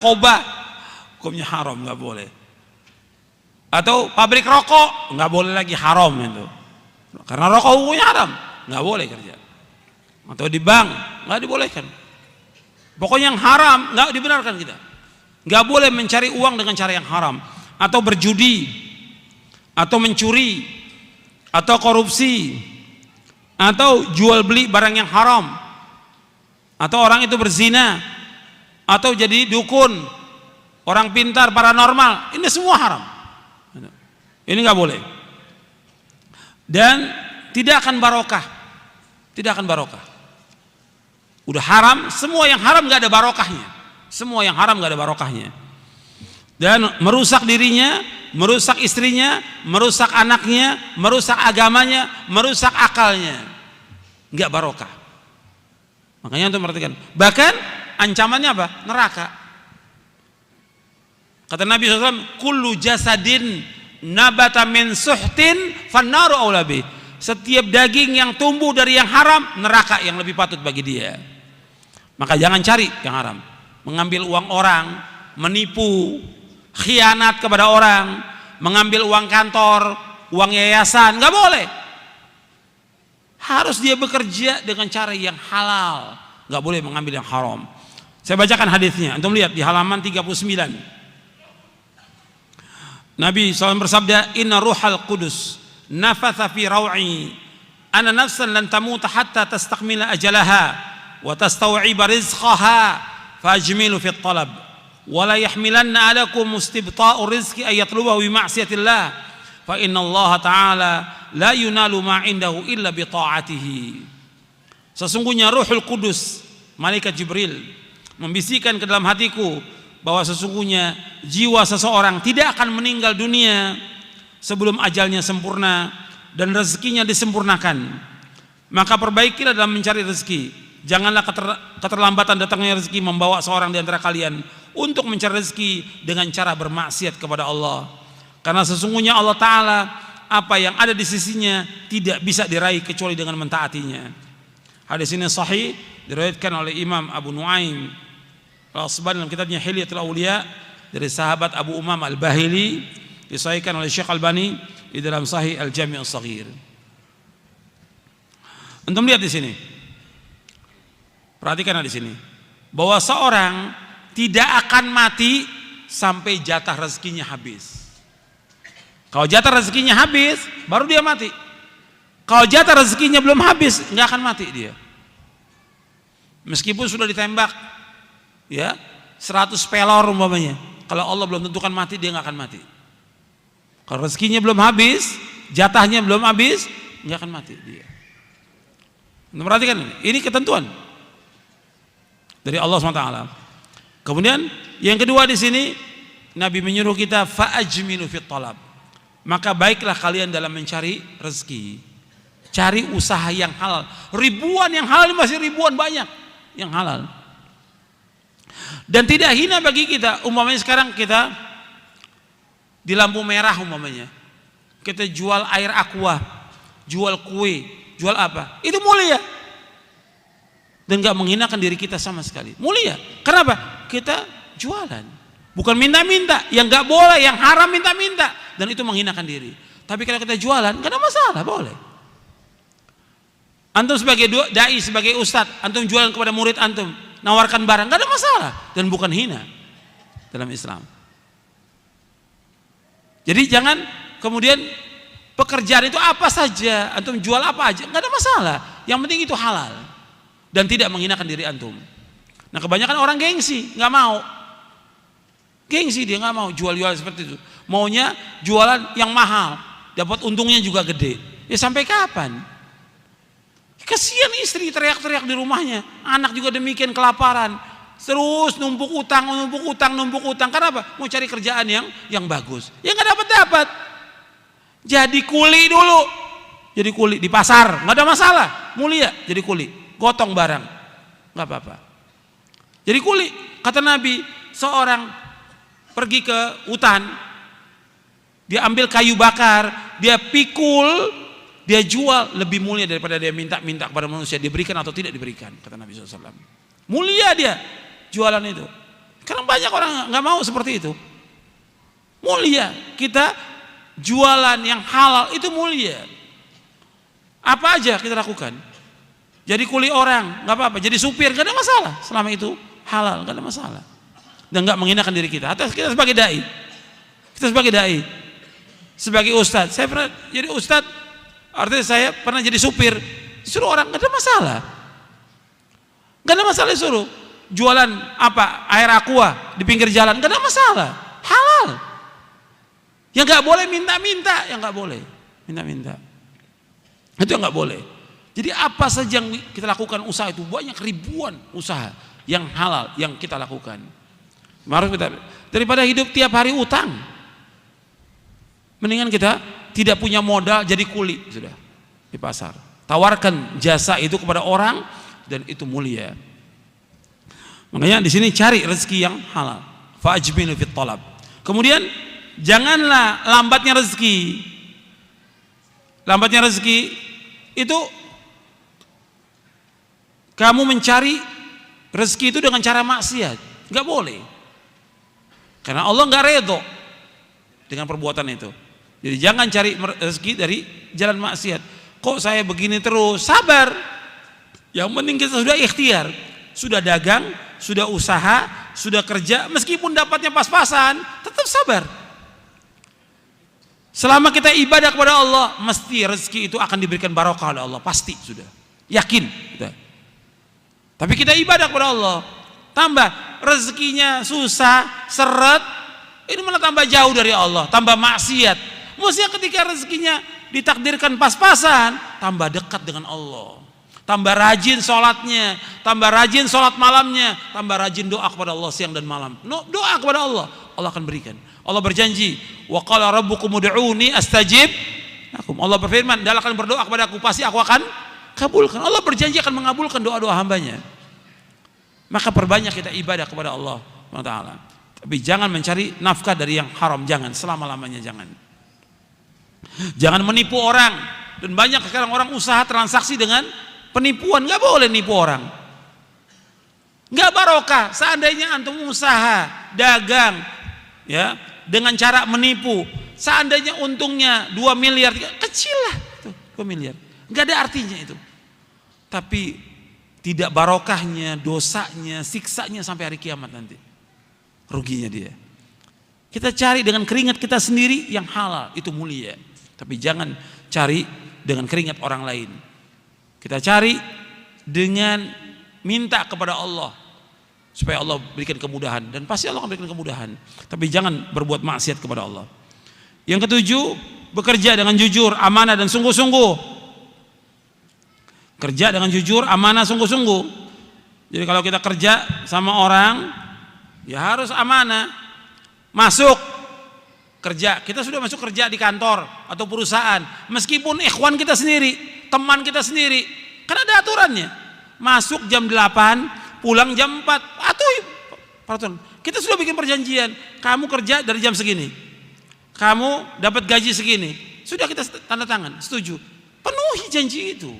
narkoba, hukumnya haram, nggak boleh. Atau pabrik rokok, nggak boleh lagi, haram itu. Karena rokok hukumnya haram, nggak boleh kerja. Atau di bank, nggak dibolehkan. Pokoknya yang haram nggak dibenarkan kita. Nggak boleh mencari uang dengan cara yang haram, atau berjudi, atau mencuri, atau korupsi, atau jual beli barang yang haram, atau orang itu berzina, atau jadi dukun, orang pintar, paranormal. Ini semua haram. Ini nggak boleh. Dan tidak akan barokah. Tidak akan barokah. Udah haram, semua yang haram nggak ada barokahnya. Semua yang haram nggak ada barokahnya. Dan merusak dirinya, merusak istrinya, merusak anaknya, merusak agamanya, merusak akalnya. Nggak barokah. Makanya untuk perhatikan. Bahkan ancamannya apa? Neraka. Kata Nabi SAW, kullu jasadin nabata min suhtin fannaru aula bih. Setiap daging yang tumbuh dari yang haram, neraka yang lebih patut bagi dia. Maka jangan cari yang haram. Mengambil uang orang, menipu, khianat kepada orang, mengambil uang kantor, uang yayasan, nggak boleh. Harus dia bekerja dengan cara yang halal, nggak boleh mengambil yang haram. Saya bacakan hadisnya, antum lihat di halaman 39. Nabi SAW bersabda, inna ruhal qudus nafatha fi raw'i anna nafsan lan tamuta hatta tastakmila ajalaha wa tastaw'iba rizqaha fajmilu fi talab wa la yahmilanna alakum istibta'u rizqi ay yatlubahu bi ma'siyatillah fa inna Allah ta'ala la yunalu ma indahu illa bi ta'atihi. Sesungguhnya Ruhul Qudus, malaikat Jibril, membisikkan ke dalam hatiku bahwa sesungguhnya jiwa seseorang tidak akan meninggal dunia sebelum ajalnya sempurna dan rezekinya disempurnakan. Maka perbaikilah dalam mencari rezeki. Janganlah keterlambatan datangnya rezeki membawa seorang di antara kalian untuk mencari rezeki dengan cara bermaksiat kepada Allah. Karena sesungguhnya Allah Ta'ala, apa yang ada di sisinya tidak bisa diraih kecuali dengan mentaatinya. Hadis ini sahih, diriwayatkan oleh Imam Abu Nuaim Al-Asbahani dalam kitabnya Hilyatul Auliya dari sahabat Abu Umam Al-Bahili, disahihkan oleh Syekh Albani di dalam Sahih Al-Jami' As-Saghir. Antum lihat di sini. Perhatikan di sini bahwa seorang tidak akan mati sampai jatah rezekinya habis. Kalau jatah rezekinya habis, baru dia mati. Kalau jatah rezekinya belum habis, nggak akan mati dia. Meskipun sudah ditembak, ya 100 pelor umpamanya, kalau Allah belum tentukan mati, dia nggak akan mati. Kalau rezekinya belum habis, jatahnya belum habis, nggak akan mati dia. Perhatikan ini ketentuan dari Allah SWT. Kemudian yang kedua di sini Nabi menyuruh kita fa'ajmilu fit talab. Maka baiklah kalian dalam mencari rezeki. Cari usaha yang halal. Ribuan yang halal, masih ribuan banyak yang halal. Dan tidak hina bagi kita, umpamanya sekarang kita di lampu merah umpamanya, kita jual air aqua, jual kue, jual apa, itu mulia dan gak menghinakan diri kita sama sekali. Mulia. Kenapa? Kita jualan, bukan minta-minta. Yang gak boleh, yang haram minta-minta, dan itu menghinakan diri. Tapi kalau kita jualan, gak ada masalah, boleh. Antum sebagai dai, sebagai ustadz, antum jualan kepada murid antum, nawarkan barang, gak ada masalah, dan bukan hina dalam Islam. Jadi jangan kemudian pekerjaan itu apa saja, antum jual apa aja, gak ada masalah. Yang penting itu halal dan tidak menghinakan diri antum. Nah kebanyakan orang gengsi, nggak mau. Gengsi, dia nggak mau jual-jual seperti itu. Maunya jualan yang mahal, dapat untungnya juga gede. Ya sampai kapan? Kasihan istri teriak-teriak di rumahnya, anak juga demikian kelaparan. Terus numpuk utang, numpuk utang, numpuk utang. Kenapa? Mau cari kerjaan yang bagus. Ya nggak dapat. Jadi kuli dulu. Jadi kuli di pasar, nggak ada masalah. Mulia jadi kuli. Gotong barang, nggak apa-apa. Jadi kuli, kata Nabi, seorang pergi ke hutan, dia ambil kayu bakar, dia pikul, dia jual, lebih mulia daripada dia minta-minta kepada manusia, diberikan atau tidak diberikan, kata Nabi SAW. Mulia dia jualan itu. Karena banyak orang nggak mau seperti itu. Mulia, kita jualan yang halal itu mulia. Apa aja kita lakukan. Jadi kuli orang nggak apa-apa, jadi supir nggak ada masalah. Selama itu halal nggak ada masalah. Dan nggak menghinakan diri kita. Atau kita sebagai dai, sebagai ustadz. Saya pernah jadi ustadz, artinya saya pernah jadi supir. Disuruh orang nggak ada masalah. Nggak ada masalah disuruh jualan apa air aqua di pinggir jalan, nggak ada masalah, halal. Yang nggak boleh minta-minta, yang nggak boleh minta-minta, itu yang nggak boleh. Jadi apa saja yang kita lakukan usaha itu banyak ribuan usaha yang halal yang kita lakukan. Harus kita, daripada hidup tiap hari utang, mendingan kita tidak punya modal jadi kuli sudah di pasar. Tawarkan jasa itu kepada orang dan itu mulia. Makanya di sini cari rezeki yang halal. Fa'ajmilu fit talab. Kemudian janganlah lambatnya rezeki. Lambatnya rezeki itu kamu mencari rezeki itu dengan cara maksiat. Enggak boleh. Karena Allah enggak redho dengan perbuatan itu. Jadi jangan cari rezeki dari jalan maksiat. Kok saya begini terus? Sabar. Yang penting kita sudah ikhtiar, sudah dagang, sudah usaha, sudah kerja, meskipun dapatnya pas-pasan, tetap sabar. Selama kita ibadah kepada Allah, mesti rezeki itu akan diberikan barokah oleh Allah, pasti sudah. Yakin. Sudah. Tapi kita ibadah kepada Allah, tambah rezekinya susah, seret, ini malah tambah jauh dari Allah, tambah maksiat. Maksudnya ketika rezekinya ditakdirkan pas-pasan, tambah dekat dengan Allah. Tambah rajin sholatnya, tambah rajin sholat malamnya, tambah rajin doa kepada Allah siang dan malam. Doa kepada Allah, Allah akan berikan. Allah berjanji, wa qala rabbukum ud'uni astajib lakum. Allah berfirman, "Hendaklah kalian berdoa kepada aku, pasti aku akan kabulkan." Allah berjanji akan mengabulkan doa-doa hambanya. Maka perbanyak kita ibadah kepada Allah SWT. Tapi jangan mencari nafkah dari yang haram, jangan, selama-lamanya jangan. Jangan menipu orang. Dan banyak sekarang orang usaha transaksi dengan penipuan, nggak boleh nipu orang, nggak barokah. Seandainya antum usaha dagang ya dengan cara menipu, seandainya untungnya 2 miliar, kecil lah tuh, 2 miliar, nggak ada artinya itu. Tapi tidak barokahnya, dosanya, siksanya sampai hari kiamat nanti, ruginya dia. Kita cari dengan keringat kita sendiri yang halal, itu mulia. Tapi jangan cari dengan keringat orang lain. Kita cari dengan minta kepada Allah supaya Allah berikan kemudahan, dan pasti Allah akan berikan kemudahan. Tapi jangan berbuat maksiat kepada Allah. Yang ketujuh, bekerja dengan jujur, amanah dan sungguh-sungguh. Kerja dengan jujur, amanah, sungguh-sungguh. Jadi kalau kita kerja sama orang, ya harus amanah. Masuk kerja, kita sudah masuk kerja di kantor atau perusahaan, meskipun ikhwan kita sendiri, teman kita sendiri, karena ada aturannya. Masuk jam 8, pulang jam 4. Atau kita sudah bikin perjanjian, kamu kerja dari jam segini, kamu dapat gaji segini, sudah kita tanda tangan, setuju. Penuhi janji itu.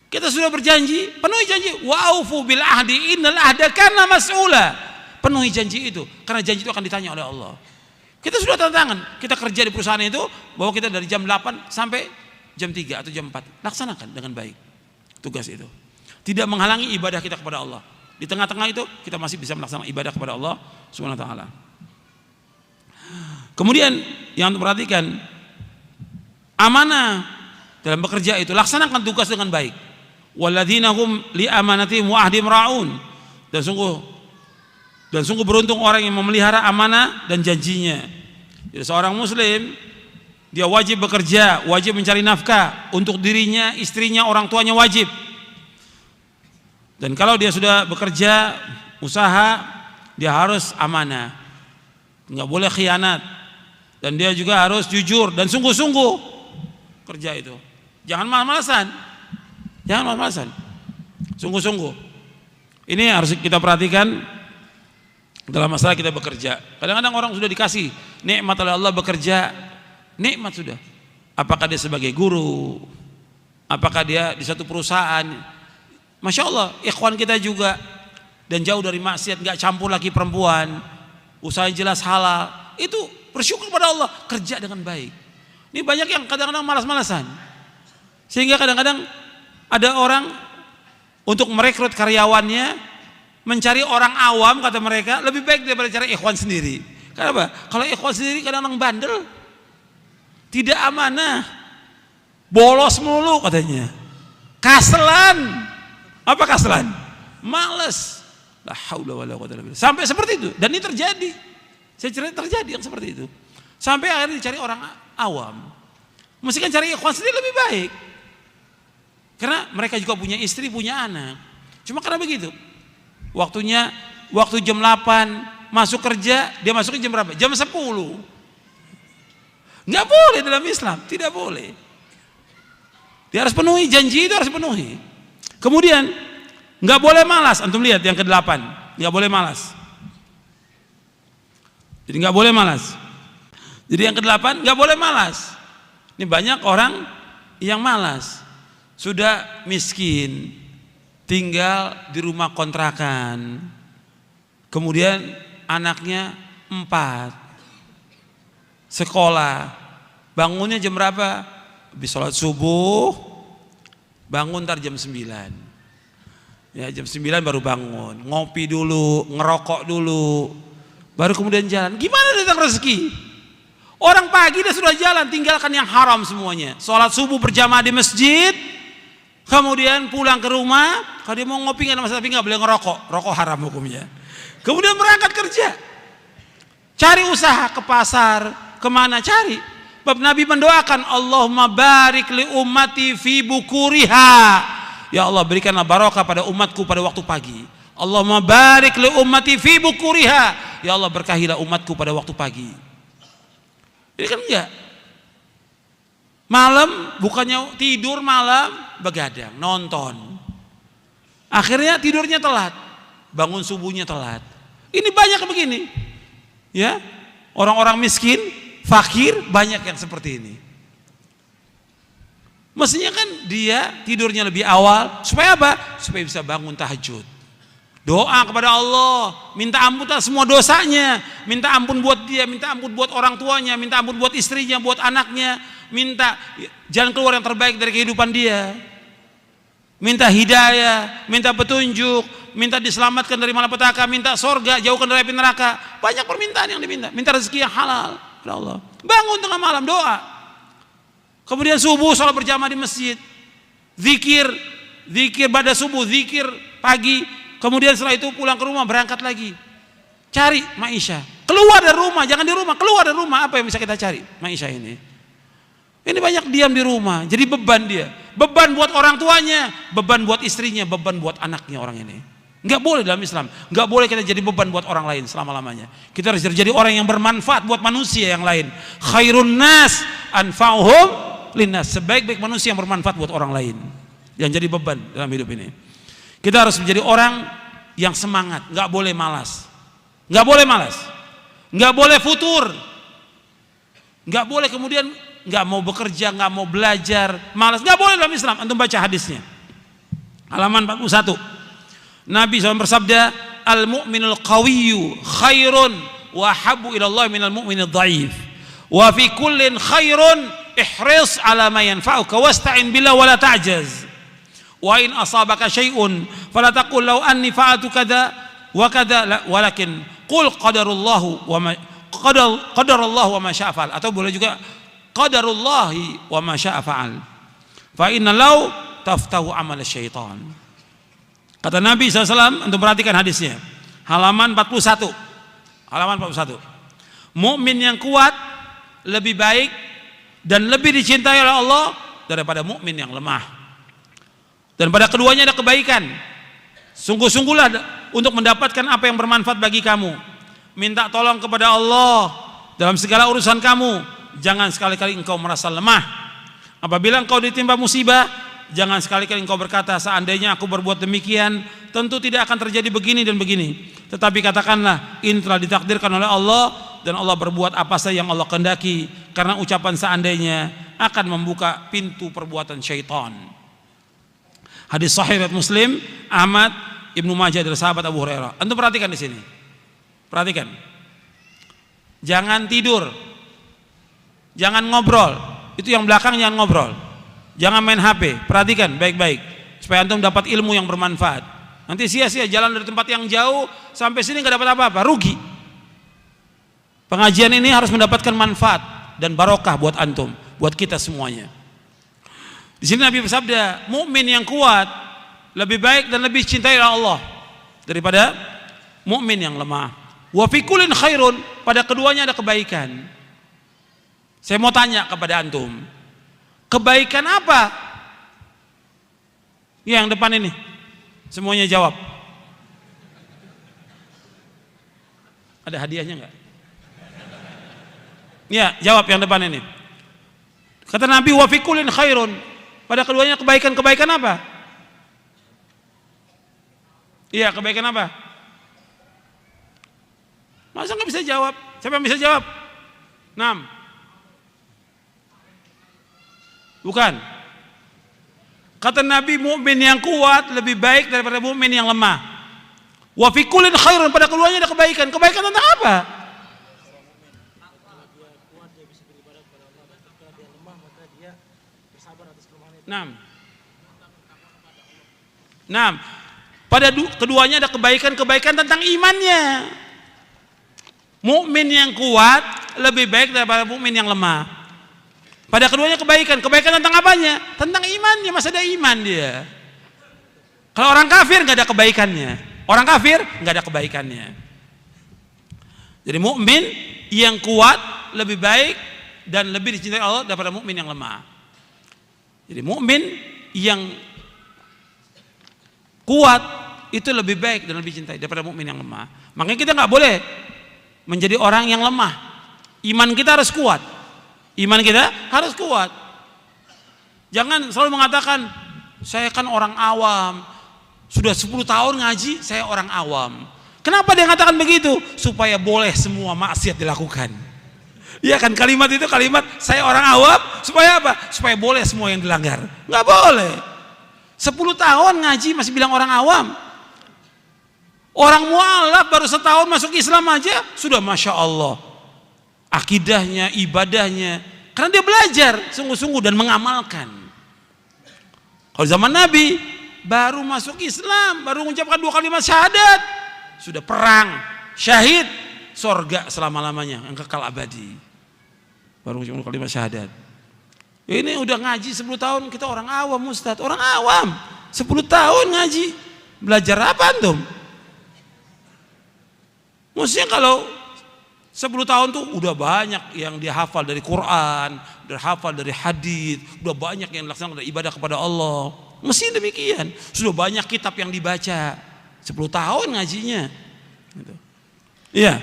Kita sudah berjanji, penuhi janji. Wa'ufu bil ahdi innal ahda kana mas'ula. Penuhi janji itu, karena janji itu akan ditanya oleh Allah. Kita sudah tanda tangan, kita kerja di perusahaan itu, bahwa kita dari jam 8 sampai jam 3 atau jam 4. Laksanakan dengan baik tugas itu. Tidak menghalangi ibadah kita kepada Allah. Di tengah-tengah itu kita masih bisa melaksanakan ibadah kepada Allah Subhanahu wa taala. Kemudian yang perhatikan, amanah dalam bekerja itu, laksanakan tugas dengan baik. Walladzina hum li amanatihim wa ahdihim ra'un. Dan sungguh beruntung orang yang memelihara amanah dan janjinya. Jadi seorang muslim, dia wajib bekerja, wajib mencari nafkah untuk dirinya, istrinya, orang tuanya, wajib. Dan kalau dia sudah bekerja, usaha, dia harus amanah, nggak boleh khianat, dan dia juga harus jujur dan sungguh-sungguh kerja itu. Jangan malas-malasan, sungguh-sungguh. Ini harus kita perhatikan dalam masalah kita bekerja. Kadang-kadang orang sudah dikasih nikmat oleh Allah bekerja, nikmat sudah. Apakah dia sebagai guru, apakah dia di satu perusahaan, Masya Allah, ikhwan kita juga dan jauh dari maksiat, nggak campur lagi perempuan, usahanya jelas halal, itu bersyukur pada Allah, kerja dengan baik. Ini banyak yang kadang-kadang malas-malasan, sehingga kadang-kadang ada orang untuk merekrut karyawannya mencari orang awam, kata mereka lebih baik daripada cari ikhwan sendiri. Kenapa? Kalau ikhwan sendiri kadang-kadang bandel, tidak amanah, bolos mulu katanya, kaselan. Apa kaselan? Males. La haula wala quwwata illa billah. Sampai seperti itu, dan ini terjadi. Saya cerita terjadi yang seperti itu. Sampai akhirnya dicari orang awam. Mesti kan cari ikhwan sendiri lebih baik. Karena mereka juga punya istri, punya anak. Cuma karena begitu. Waktu jam 8 masuk kerja, dia masuknya jam berapa? Jam 10. Nggak boleh dalam Islam, tidak boleh. Dia harus penuhi janji, itu harus penuhi. Kemudian nggak boleh malas. Antum lihat yang ke-8, nggak boleh malas. Jadi nggak boleh malas. Jadi yang ke-8 nggak boleh malas. Ini banyak orang yang malas, sudah miskin, tinggal di rumah kontrakan, kemudian anaknya 4, sekolah, bangunnya jam berapa? Habis sholat subuh, bangun ntar jam 9. Ya, jam 9 baru bangun, ngopi dulu, ngerokok dulu, baru kemudian jalan. Gimana datang rezeki? Orang pagi dia sudah jalan, tinggalkan yang haram semuanya. Sholat subuh berjamaah di masjid, kemudian pulang ke rumah. Kalau dia mau ngopi nggak ada masalah, tapi nggak boleh ngerokok, rokok haram hukumnya. Kemudian berangkat kerja, cari usaha ke pasar, kemana cari. Bab Nabi mendoakan, Allahumma barik li ummati fi bukuriha. Ya Allah, berikanlah barokah pada umatku pada waktu pagi. Allahumma barik li ummati fi bukuriha. Ya Allah, berkahilah umatku pada waktu pagi. Ini kan enggak. Malam bukannya tidur, malam begadang, nonton. Akhirnya tidurnya telat, bangun subuhnya telat. Ini banyak begini. Ya. Orang-orang miskin, fakir banyak yang seperti ini. Mestinya kan dia tidurnya lebih awal supaya apa? Supaya bisa bangun tahajud. Doa kepada Allah, minta ampun atas semua dosanya, minta ampun buat dia, minta ampun buat orang tuanya, minta ampun buat istrinya, buat anaknya, minta jalan keluar yang terbaik dari kehidupan dia, minta hidayah, minta petunjuk, minta diselamatkan dari malapetaka, minta sorga, jauhkan dari api neraka. Banyak permintaan yang diminta, minta rezeki yang halal kepada Allah. Bangun tengah malam doa, kemudian subuh sholat berjamaah di masjid, zikir pada subuh, zikir pagi. Kemudian setelah itu pulang ke rumah, berangkat lagi, cari maisha, keluar dari rumah, jangan di rumah, keluar dari rumah. Apa yang bisa kita cari? Maisha ini banyak diam di rumah, jadi beban dia, beban buat orang tuanya, beban buat istrinya, beban buat anaknya. Orang ini nggak boleh dalam Islam, nggak boleh kita jadi beban buat orang lain selama-lamanya. Kita harus jadi orang yang bermanfaat buat manusia yang lain. Khairun nas anfa'uhum linnas, sebaik-baik manusia yang bermanfaat buat orang lain, yang jadi beban dalam hidup ini. Kita harus menjadi orang yang semangat, nggak boleh malas, nggak boleh malas, nggak boleh futur, nggak boleh kemudian nggak mau bekerja, nggak mau belajar, malas, nggak boleh dalam Islam. Antum baca hadisnya, halaman 41. Nabi SAW bersabda, al-mu'minul qawiyyu khairun wa habbu ila Allah minal mu'minid dhaif, wa fi kullin khairun ihris ala ma yanfa'uka wasta'in billah wa la ta'jaz. Wa in asabaka syai'un fala taqul law anni fa'altu kadza wa kadza, walakin qul qadarullahu wa ma qadarallahu wa ma syaa fa'al, atau boleh juga qadarullahi wa ma syaa fa'al. Fa inna law taftahu amal syaitan. Kata Nabi SAW, untuk perhatikan hadisnya, halaman 41. Halaman 41. Mukmin yang kuat lebih baik dan lebih dicintai oleh Allah daripada mukmin yang lemah. Dan pada keduanya ada kebaikan. Sungguh-sungguhlah untuk mendapatkan apa yang bermanfaat bagi kamu. Minta tolong kepada Allah dalam segala urusan kamu. Jangan sekali-kali engkau merasa lemah. Apabila engkau ditimpa musibah, jangan sekali-kali engkau berkata, seandainya aku berbuat demikian, tentu tidak akan terjadi begini dan begini. Tetapi katakanlah, ini telah ditakdirkan oleh Allah, dan Allah berbuat apa saja yang Allah kehendaki. Karena ucapan seandainya akan membuka pintu perbuatan syaitan. Hadis sahih riwayat Muslim, Ahmad, Ibnu Majah dari sahabat Abu Hurairah. Antum perhatikan di sini. Perhatikan. Jangan tidur. Jangan ngobrol. Itu yang belakang jangan ngobrol. Jangan main HP. Perhatikan baik-baik supaya antum dapat ilmu yang bermanfaat. Nanti sia-sia jalan dari tempat yang jauh sampai sini nggak dapat apa-apa, rugi. Pengajian ini harus mendapatkan manfaat dan barokah buat antum, buat kita semuanya. Di sini Nabi bersabda, mukmin yang kuat lebih baik dan lebih cintai Allah daripada mukmin yang lemah. Wa fi kullin khairun, pada keduanya ada kebaikan. Saya mau tanya kepada antum, kebaikan apa? Yang depan ini, semuanya jawab. Ada hadiahnya enggak? Ya, jawab yang depan ini. Kata Nabi, wa fi kullin khairun, pada keduanya kebaikan. Kebaikan apa? Iya, kebaikan apa? Masa nggak bisa jawab? Siapa yang bisa jawab? 6. Bukan. Kata Nabi, mukmin yang kuat lebih baik daripada mukmin yang lemah. Wa fi kullin khairun, pada keduanya ada kebaikan. Kebaikan tentang apa? Nah, pada keduanya ada kebaikan tentang imannya. Mukmin yang kuat lebih baik daripada mukmin yang lemah. Pada keduanya kebaikan tentang apanya? Tentang imannya, masa ada iman dia. Kalau orang kafir nggak ada kebaikannya. Orang kafir nggak ada kebaikannya. Jadi mukmin yang kuat lebih baik dan lebih dicintai Allah daripada mukmin yang lemah. Jadi mukmin yang kuat itu lebih baik dan lebih cintai daripada mukmin yang lemah. Makanya kita nggak boleh menjadi orang yang lemah. Iman kita harus kuat. Iman kita harus kuat. Jangan selalu mengatakan, saya kan orang awam, sudah 10 tahun ngaji, saya orang awam. Kenapa dia mengatakan begitu? Supaya boleh semua maksiat dilakukan. Iya kan, kalimat itu kalimat saya orang awam, supaya apa? Supaya boleh semua yang dilanggar. Nggak boleh. 10 tahun ngaji masih bilang orang awam. Orang mualaf baru setahun masuk Islam aja sudah Masya Allah. Akidahnya, ibadahnya, karena dia belajar sungguh-sungguh dan mengamalkan. Kalau zaman Nabi baru masuk Islam, baru mengucapkan 2 kalimat syahadat, sudah perang, syahid, sorga selama-lamanya yang kekal abadi. Baru mengucapkan 2 kalimat syahadat. Ini udah ngaji 10 tahun, kita orang awam Ustaz, orang awam 10 tahun ngaji, belajar apa antum? Maksudnya kalau 10 tahun tuh udah banyak yang dia hafal dari Quran, udah hafal dari hadis, udah banyak yang dilaksanakan dari ibadah kepada Allah. Mesti demikian. Sudah banyak kitab yang dibaca. 10 tahun ngajinya. Gitu. Iya,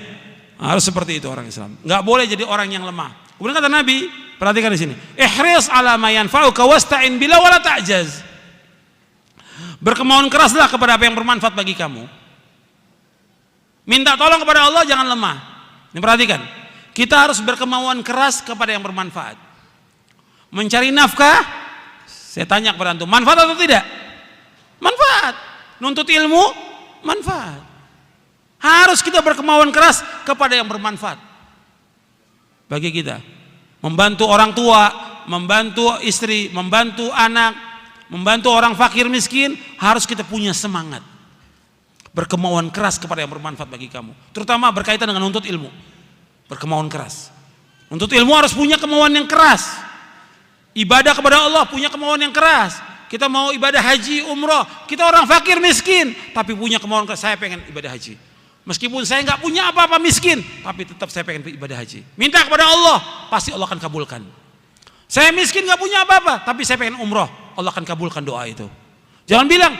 harus seperti itu orang Islam. Nggak boleh jadi orang yang lemah. Kemudian kata Nabi, perhatikan di sini. Ihris ala ma yanfa'uka wasta'in bila wala ta'jaz. Berkemauan keraslah kepada apa yang bermanfaat bagi kamu. Minta tolong kepada Allah, jangan lemah. Ini perhatikan, kita harus berkemauan keras kepada yang bermanfaat. Mencari nafkah, saya tanya kepada antum, manfaat atau tidak? Manfaat. Nuntut ilmu, manfaat. Harus kita berkemauan keras kepada yang bermanfaat bagi kita. Membantu orang tua, membantu istri, membantu anak, membantu orang fakir miskin, harus kita punya semangat. Berkemauan keras kepada yang bermanfaat bagi kamu, terutama berkaitan dengan nuntut ilmu. Berkemauan keras. Nuntut ilmu harus punya kemauan yang keras. Ibadah kepada Allah punya kemauan yang keras. Kita mau ibadah haji, umroh, kita orang fakir miskin, tapi punya kemauan keras, saya pengen ibadah haji. Meskipun saya nggak punya apa-apa, miskin, tapi tetap saya pengen ibadah haji. Minta kepada Allah, pasti Allah akan kabulkan. Saya miskin nggak punya apa-apa, tapi saya pengen umroh, Allah akan kabulkan doa itu. Jangan bilang,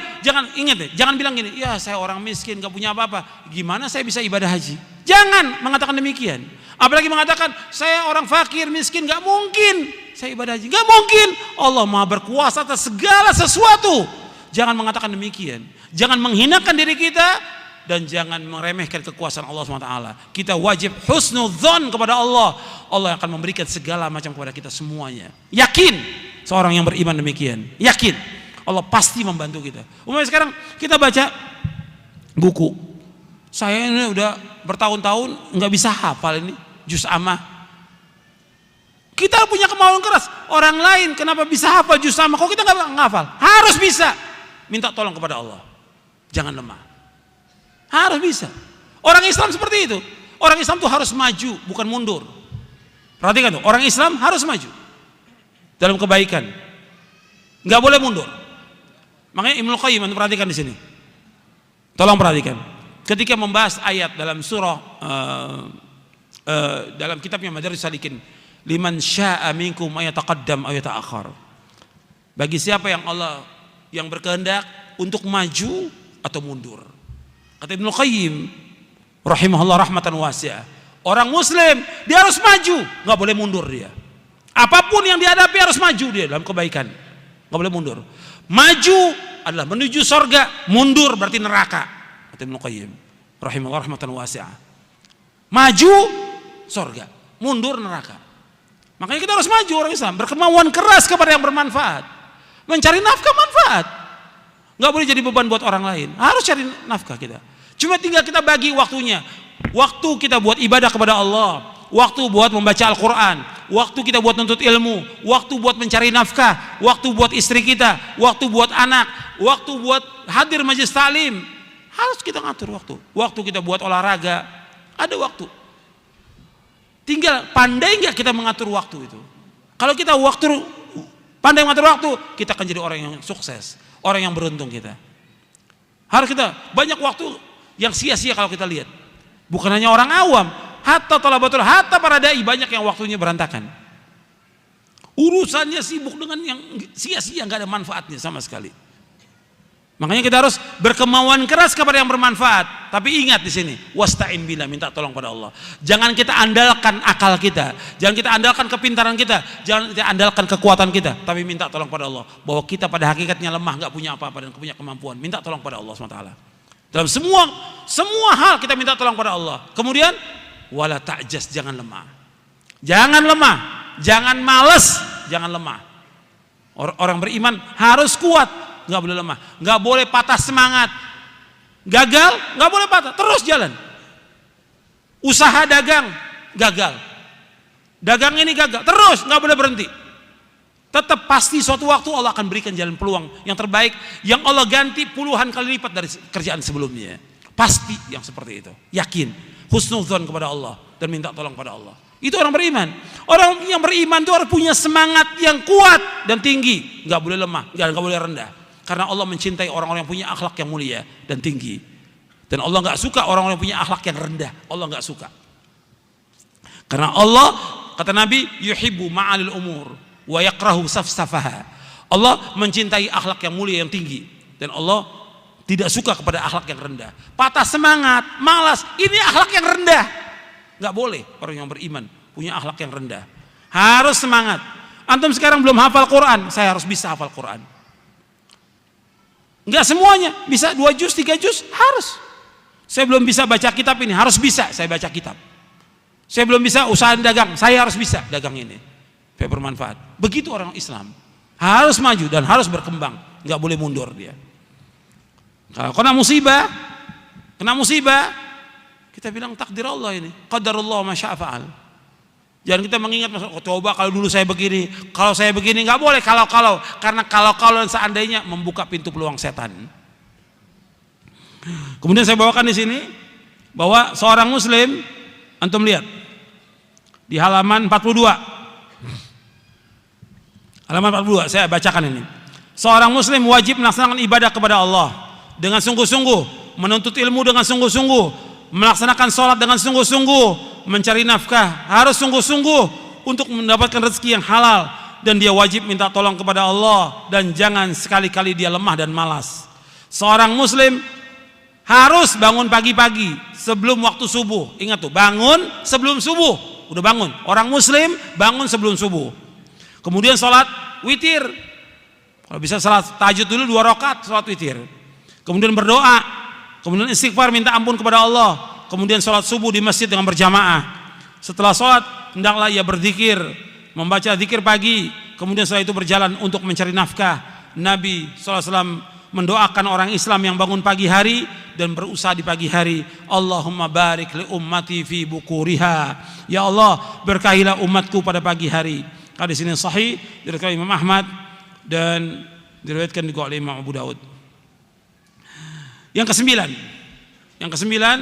ingat deh, jangan bilang gini, ya saya orang miskin, gak punya apa-apa, gimana saya bisa ibadah haji? Jangan mengatakan demikian. Apalagi mengatakan, saya orang fakir, miskin, gak mungkin saya ibadah haji. Gak mungkin, Allah Maha berkuasa atas segala sesuatu. Jangan mengatakan demikian. Jangan menghinakan diri kita, dan jangan meremehkan kekuasaan Allah SWT. Kita wajib husnudzon kepada Allah. Allah yang akan memberikan segala macam kepada kita semuanya. Yakin, seorang yang beriman demikian. Yakin. Allah pasti membantu kita. Umpamanya sekarang kita baca buku. Saya ini udah bertahun-tahun nggak bisa hafal ini juz amma. Kita punya kemauan keras. Orang lain kenapa bisa hafal juz amma? Kok kita nggak hafal? Harus bisa. Minta tolong kepada Allah. Jangan lemah. Harus bisa. Orang Islam seperti itu. Orang Islam tuh harus maju, bukan mundur. Perhatikan tuh, orang Islam harus maju dalam kebaikan. Nggak boleh mundur. Makanya Ibnu Qayyim, anda perhatikan di sini. Tolong perhatikan. Ketika membahas ayat dalam surah dalam kitabnya Madarijus Salikin, liman syaa'a minkum ayataqaddam aw yata'akhkhar. Bagi siapa yang Allah yang berkehendak untuk maju atau mundur. Kata Ibnu Qayyim rahimahullah rahmatan wasi'ah, orang muslim dia harus maju, nggak boleh mundur dia. Apapun yang dihadapi harus maju dia dalam kebaikan, nggak boleh mundur. Maju adalah menuju surga, mundur berarti neraka. Kata Ibnu Qayyim rahimahullah rahmatan wasi'ah. Maju surga, mundur neraka. Makanya kita harus maju orang Islam, berkemauan keras kepada yang bermanfaat, mencari nafkah manfaat. Nggak boleh jadi beban buat orang lain, harus cari nafkah kita. Cuma tinggal kita bagi waktunya. Waktu kita buat ibadah kepada Allah, waktu buat membaca Al-Quran, waktu kita buat nuntut ilmu, waktu buat mencari nafkah, waktu buat istri kita, waktu buat anak, waktu buat hadir majelis taklim. Harus kita ngatur waktu. Waktu kita buat olahraga, ada waktu. Tinggal pandai nggak kita mengatur waktu itu. Kalau kita pandai mengatur waktu, kita akan jadi orang yang sukses, orang yang beruntung kita. Harus kita banyak waktu yang sia-sia kalau kita lihat. Bukan hanya orang awam, hatta talabatul, hatta para dai banyak yang waktunya berantakan. Urusannya sibuk dengan yang sia-sia, nggak ada manfaatnya sama sekali. Makanya kita harus berkemauan keras kepada yang bermanfaat. Tapi ingat di sini, wasta'in billah, minta tolong pada Allah. Jangan kita andalkan akal kita, jangan kita andalkan kepintaran kita, jangan kita andalkan kekuatan kita, tapi minta tolong pada Allah. Bahwa kita pada hakikatnya lemah, nggak punya apa-apa dan punya kemampuan. Minta tolong pada Allah SWT. Dalam semua hal kita minta tolong pada Allah. Kemudian wala ta'jas, jangan lemah. Jangan lemah, jangan malas, jangan lemah. Orang beriman harus kuat, nggak boleh lemah, nggak boleh patah semangat. Gagal, nggak boleh patah, terus jalan. Usaha dagang gagal, dagang ini gagal, terus nggak boleh berhenti. Tetap pasti suatu waktu Allah akan berikan jalan peluang yang terbaik, yang Allah ganti puluhan kali lipat dari kerjaan sebelumnya. Pasti yang seperti itu. Yakin, husnudzon kepada Allah dan minta tolong pada Allah. Itu orang beriman. Orang yang beriman itu harus punya semangat yang kuat dan tinggi, nggak boleh lemah, nggak boleh rendah. Karena Allah mencintai orang-orang yang punya akhlak yang mulia dan tinggi. Dan Allah nggak suka orang-orang yang punya akhlak yang rendah. Allah nggak suka. Karena Allah, kata Nabi, yuhibbu ma'alil umur wa yakrahu safsafaha. Allah mencintai akhlak yang mulia yang tinggi, dan Allah tidak suka kepada akhlak yang rendah. Patah semangat, malas, ini akhlak yang rendah. Nggak boleh orang yang beriman punya akhlak yang rendah. Harus semangat. Antum sekarang belum hafal Quran, saya harus bisa hafal Quran. Nggak semuanya bisa 2 juz, 3 juz, harus. Saya belum bisa baca kitab ini, harus bisa saya baca kitab. Saya belum bisa usaha dagang, saya harus bisa dagang ini. Biar bermanfaat. Begitu orang Islam, harus maju dan harus berkembang, nggak boleh mundur dia. Kalau kena musibah, kita bilang takdir Allah ini, qadarullah ma syaa fa'al. Jangan kita mengingat, coba kalau dulu saya begini, kalau saya begini, nggak boleh kalau, karena kalau seandainya membuka pintu peluang setan. Kemudian saya bawakan di sini bahwa seorang muslim, antum lihat di halaman 42. Halaman 42 saya bacakan ini. Seorang muslim wajib melaksanakan ibadah kepada Allah dengan sungguh-sungguh, menuntut ilmu dengan sungguh-sungguh, melaksanakan sholat dengan sungguh-sungguh, mencari nafkah harus sungguh-sungguh untuk mendapatkan rezeki yang halal, dan dia wajib minta tolong kepada Allah dan jangan sekali-kali dia lemah dan malas. Seorang muslim harus bangun pagi-pagi sebelum waktu subuh. Ingat tuh, bangun sebelum subuh. Udah bangun. Orang muslim bangun sebelum subuh. Kemudian sholat witir. Kalau bisa sholat tahajud dulu 2 rakaat, sholat witir. Kemudian berdoa. Kemudian istighfar, minta ampun kepada Allah. Kemudian sholat subuh di masjid dengan berjamaah. Setelah sholat, hendaklah ia berzikir, membaca zikir pagi. Kemudian setelah itu berjalan untuk mencari nafkah. Nabi SAW mendoakan orang Islam yang bangun pagi hari dan berusaha di pagi hari. Allahumma barik li ummati fi bukuriha. Ya Allah, berkahilah umatku pada pagi hari. Hadis ini sahih diriwayatkan Imam Ahmad dan diriwayatkan juga oleh Imam Abu Daud. Yang kesembilan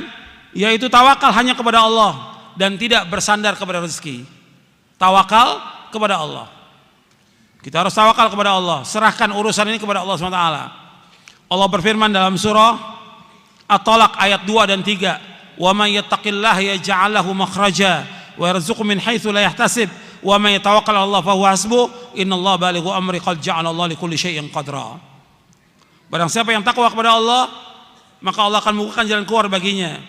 yaitu tawakal hanya kepada Allah dan tidak bersandar kepada rezeki. Tawakal kepada Allah. Kita harus tawakal kepada Allah, serahkan urusan ini kepada Allah SWT. Allah berfirman dalam surah At-Talaq ayat 2 dan 3, "Wa may yattaqillaha yaj'al lahu makhraja wa yarzuqhu min haitsu la yahtasib wa may yatawakkal 'ala Allah fa huwa hasbuh innallaha balighu amri qad ja'ala Allah likulli syai'in qadra." Barang siapa yang takwa kepada Allah, maka Allah akan membukakan jalan keluar baginya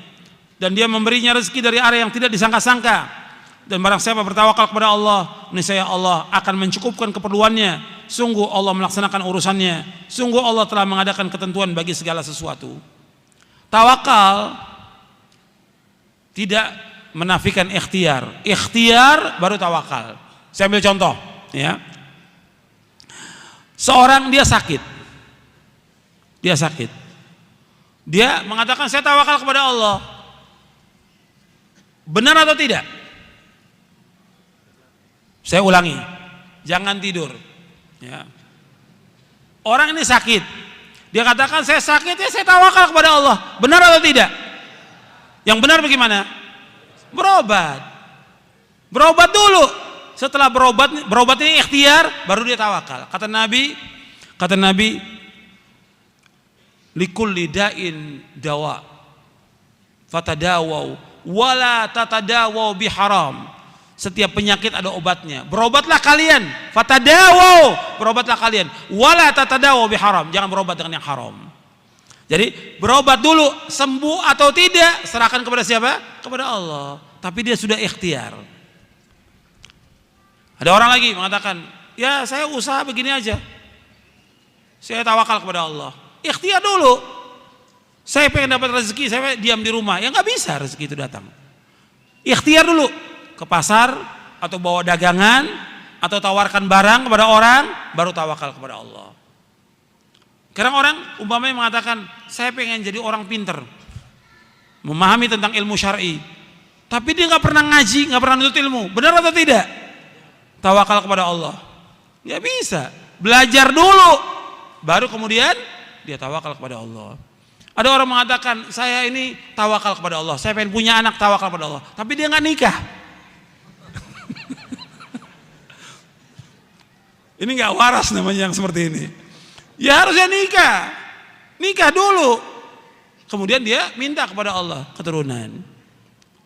dan dia memberinya rezeki dari arah yang tidak disangka-sangka. Dan barang siapa bertawakal kepada Allah, niscaya Allah akan mencukupkan keperluannya. Sungguh Allah melaksanakan urusannya. Sungguh Allah telah mengadakan ketentuan bagi segala sesuatu. Tawakal tidak menafikan ikhtiar. Ikhtiar baru tawakal. Saya ambil contoh, ya. Seorang dia sakit. Dia mengatakan saya tawakal kepada Allah. Benar atau tidak? Saya ulangi, jangan tidur. Ya. Orang ini sakit, dia katakan saya sakit, ya saya tawakal kepada Allah. Benar atau tidak? Yang benar bagaimana? Berobat dulu. Setelah berobat ini ikhtiar, baru dia tawakal. Kata Nabi, likulli da'in dawa, fatadawau, wala tatadawau biharam. Setiap penyakit ada obatnya. Berobatlah kalian. Fatadawu, berobatlah kalian. Wala tatadawu biharam. Jangan berobat dengan yang haram. Jadi berobat dulu, sembuh atau tidak serahkan kepada siapa? Kepada Allah. Tapi dia sudah ikhtiar. Ada orang lagi mengatakan, ya saya usaha begini aja. Saya tawakal kepada Allah. Ikhtiar dulu. Saya pengen dapat rezeki, saya diam di rumah. Ya nggak bisa rezeki itu datang. Ikhtiar dulu. Ke pasar atau bawa dagangan atau tawarkan barang kepada orang, baru tawakal kepada Allah. Kadang orang umpamanya mengatakan saya pengen jadi orang pinter, memahami tentang ilmu syar'i, tapi dia nggak pernah ngaji, nggak pernah nuntut ilmu. Benar atau tidak? Tawakal kepada Allah. Nggak bisa. Belajar dulu, baru kemudian dia tawakal kepada Allah. Ada orang mengatakan saya ini tawakal kepada Allah, saya pengen punya anak, tawakal kepada Allah, tapi dia nggak nikah. Ini nggak waras namanya yang seperti ini. Ya harusnya nikah dulu. Kemudian dia minta kepada Allah keturunan.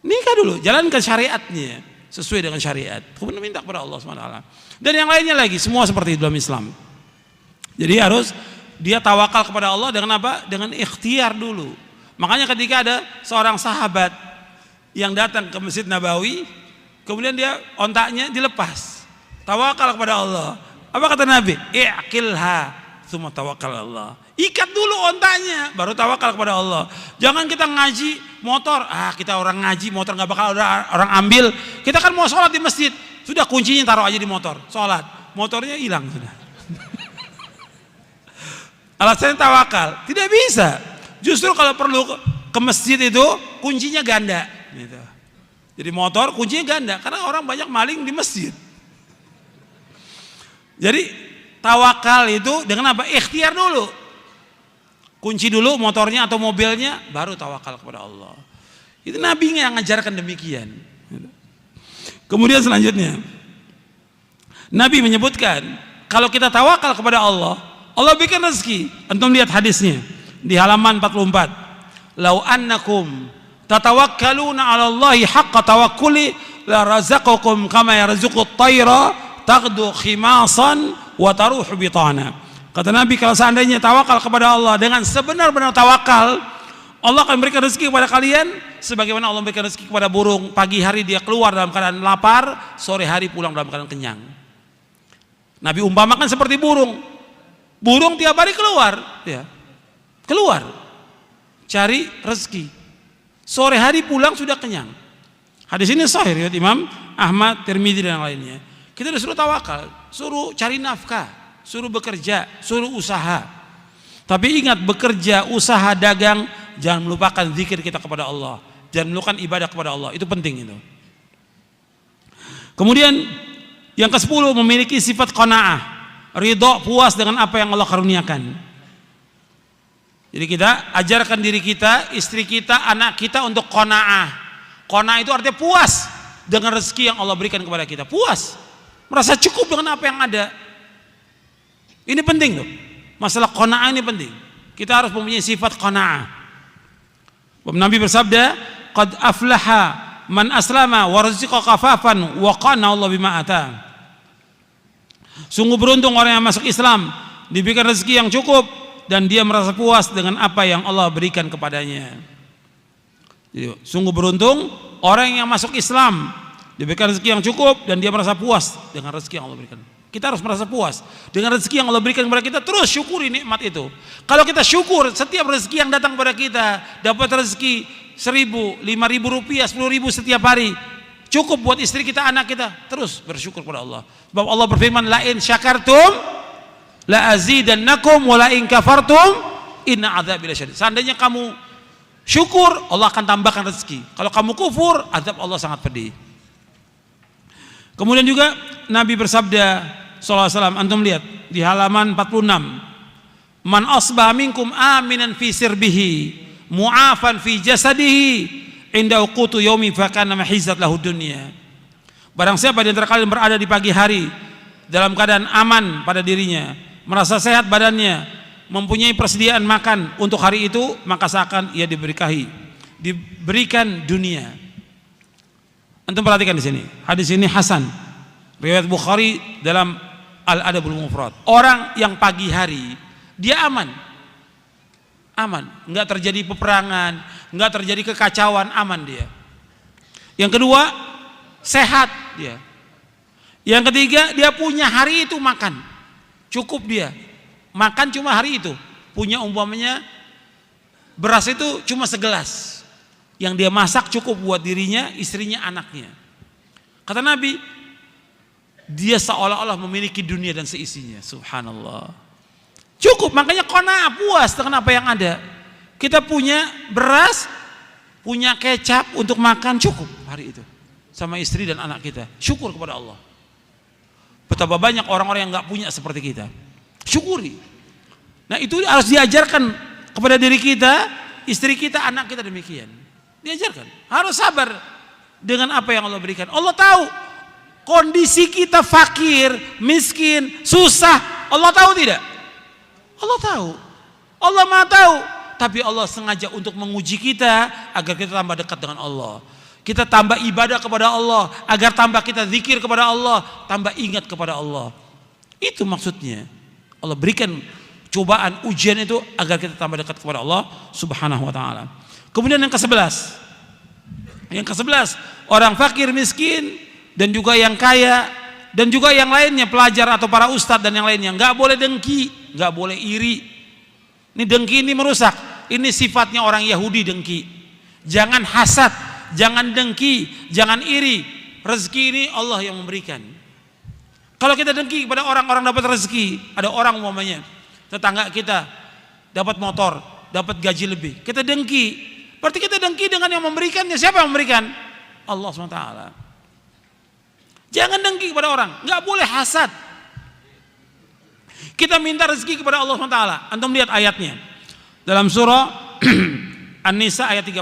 Nikah dulu, jalankan syariatnya sesuai dengan syariat. Kemudian minta kepada Allah SWT. Dan yang lainnya lagi, semua seperti dalam Islam. Jadi harus dia tawakal kepada Allah dengan apa? Dengan ikhtiar dulu. Makanya ketika ada seorang sahabat yang datang ke Masjid Nabawi, kemudian dia ontaknya dilepas. Tawakal kepada Allah. Apa kata Nabi? I'qilha tsumma tawakkal Allah. Ikat dulu ontanya, baru tawakal kepada Allah. Jangan kita ngaji motor, kita orang ngaji motor nggak bakal ada orang ambil. Kita kan mau sholat di masjid, sudah kuncinya taruh aja di motor, sholat, motornya hilang sudah. Alasannya tawakal, tidak bisa. Justru kalau perlu ke masjid itu kuncinya ganda. Gitu. Jadi motor kuncinya ganda, karena orang banyak maling di masjid. Jadi tawakal itu dengan apa? Ikhtiar dulu. Kunci dulu motornya atau mobilnya, baru tawakal kepada Allah. Itu Nabi yang mengajarkan demikian. Kemudian selanjutnya, Nabi menyebutkan kalau kita tawakal kepada Allah, Allah berikan rezeki. Antum lihat hadisnya di halaman 44. Lau annakum tatawakkaluna 'ala Allahi haqqa tawakkuli la razaqakum kama yarzuqut tayra taghdu khimasan wa taruhu bitana. Kata Nabi, kalau seandainya tawakal kepada Allah dengan sebenar-benar tawakal, Allah akan berikan rezeki kepada kalian sebagaimana Allah memberikan rezeki kepada burung. Pagi hari dia keluar dalam keadaan lapar, sore hari pulang dalam keadaan kenyang. Nabi umpamakan seperti burung. Burung tiap hari keluar, ya. Keluar cari rezeki. Sore hari pulang sudah kenyang. Hadis ini sahih riwayat Imam Ahmad, Tirmidzi dan yang lainnya. Kita disuruh tawakal, suruh cari nafkah, suruh bekerja, suruh usaha. Tapi ingat, bekerja, usaha, dagang jangan melupakan zikir kita kepada Allah, jangan melupakan ibadah kepada Allah. Itu penting itu. Kemudian yang ke-10, memiliki sifat qanaah, ridho, puas dengan apa yang Allah karuniakan. Jadi kita ajarkan diri kita, istri kita, anak kita untuk qanaah. Qanaah itu artinya puas dengan rezeki yang Allah berikan kepada kita. Puas, merasa cukup dengan apa yang ada. Ini penting loh. Masalah qanaah ini penting. Kita harus mempunyai sifat qanaah. Nabi bersabda, qad aflaha man aslama wa rizqa kafafan wa qana Allah bima ata. Sungguh beruntung orang yang masuk Islam, diberikan rezeki yang cukup dan dia merasa puas dengan apa yang Allah berikan kepadanya. Jadi, sungguh beruntung orang yang masuk Islam, diberikan rezeki yang cukup dan dia merasa puas dengan rezeki yang Allah berikan. Kita harus merasa puas dengan rezeki yang Allah berikan kepada kita, terus syukuri nikmat itu. Kalau kita syukur setiap rezeki yang datang kepada kita, dapat rezeki 1.000, 5.000 rupiah, 10.000 setiap hari, cukup buat istri kita, anak kita, terus bersyukur kepada Allah. Sebab Allah berfirman, la in syakartum la azidannakum wa la in kafartum inna adzabi lasyadid. Seandainya kamu syukur, Allah akan tambahkan rezeki. Kalau kamu kufur, azab Allah sangat pedih. Kemudian juga Nabi bersabda sallallahu alaihi wasallam, antum lihat di halaman 46, man asbaha minkum aminan fi sirbihi mu'afan fi jasadihi inda uqutu yaumi fa kana mahizat lahu dunya. Barang siapa di antara kalian berada di pagi hari dalam keadaan aman pada dirinya, merasa sehat badannya, mempunyai persediaan makan untuk hari itu, maka seakan ia diberikan dunia. Antum perhatikan di sini. Hadis ini hasan. Riwayat Bukhari dalam Al-Adabul Mufrad. Orang yang pagi hari dia aman. Aman, enggak terjadi peperangan, enggak terjadi kekacauan, aman dia. Yang kedua, sehat dia. Yang ketiga, dia punya hari itu makan. Cukup dia. Makan cuma hari itu. Punya umpamanya beras itu cuma segelas. Yang dia masak cukup buat dirinya, istrinya, anaknya. Kata Nabi, dia seolah-olah memiliki dunia dan seisinya. Subhanallah. Cukup, makanya qanaah, puas dengan apa yang ada. Kita punya beras, punya kecap untuk makan, cukup hari itu. Sama istri dan anak kita. Syukur kepada Allah. Betapa banyak orang-orang yang gak punya seperti kita. Syukuri. Nah itu harus diajarkan kepada diri kita, istri kita, anak kita demikian. Diajarkan, harus sabar dengan apa yang Allah berikan. Allah tahu kondisi kita fakir, miskin, susah. Allah tahu tidak? Allah tahu. Allah Maha tahu. Tapi Allah sengaja untuk menguji kita agar kita tambah dekat dengan Allah. Kita tambah ibadah kepada Allah, agar tambah kita zikir kepada Allah, tambah ingat kepada Allah. Itu maksudnya. Allah berikan cobaan, ujian itu agar kita tambah dekat kepada Allah Subhanahu wa taala. Kemudian yang ke-11. Yang ke-11, orang fakir, miskin, dan juga yang kaya, dan juga yang lainnya, pelajar atau para ustadz dan yang lainnya, nggak boleh dengki, nggak boleh iri. Ini dengki ini merusak. Ini sifatnya orang Yahudi, dengki. Jangan hasad, jangan dengki, jangan iri. Rezeki ini Allah yang memberikan. Kalau kita dengki kepada orang-orang dapat rezeki, ada orang umpamanya tetangga kita dapat motor, dapat gaji lebih, kita dengki. Berarti kita dengki dengan yang memberikannya. Siapa yang memberikan? Allah SWT. Jangan dengki kepada orang, nggak boleh hasad. Kita minta rezeki kepada Allah SWT. Antum lihat ayatnya dalam surah An-Nisa ayat 32.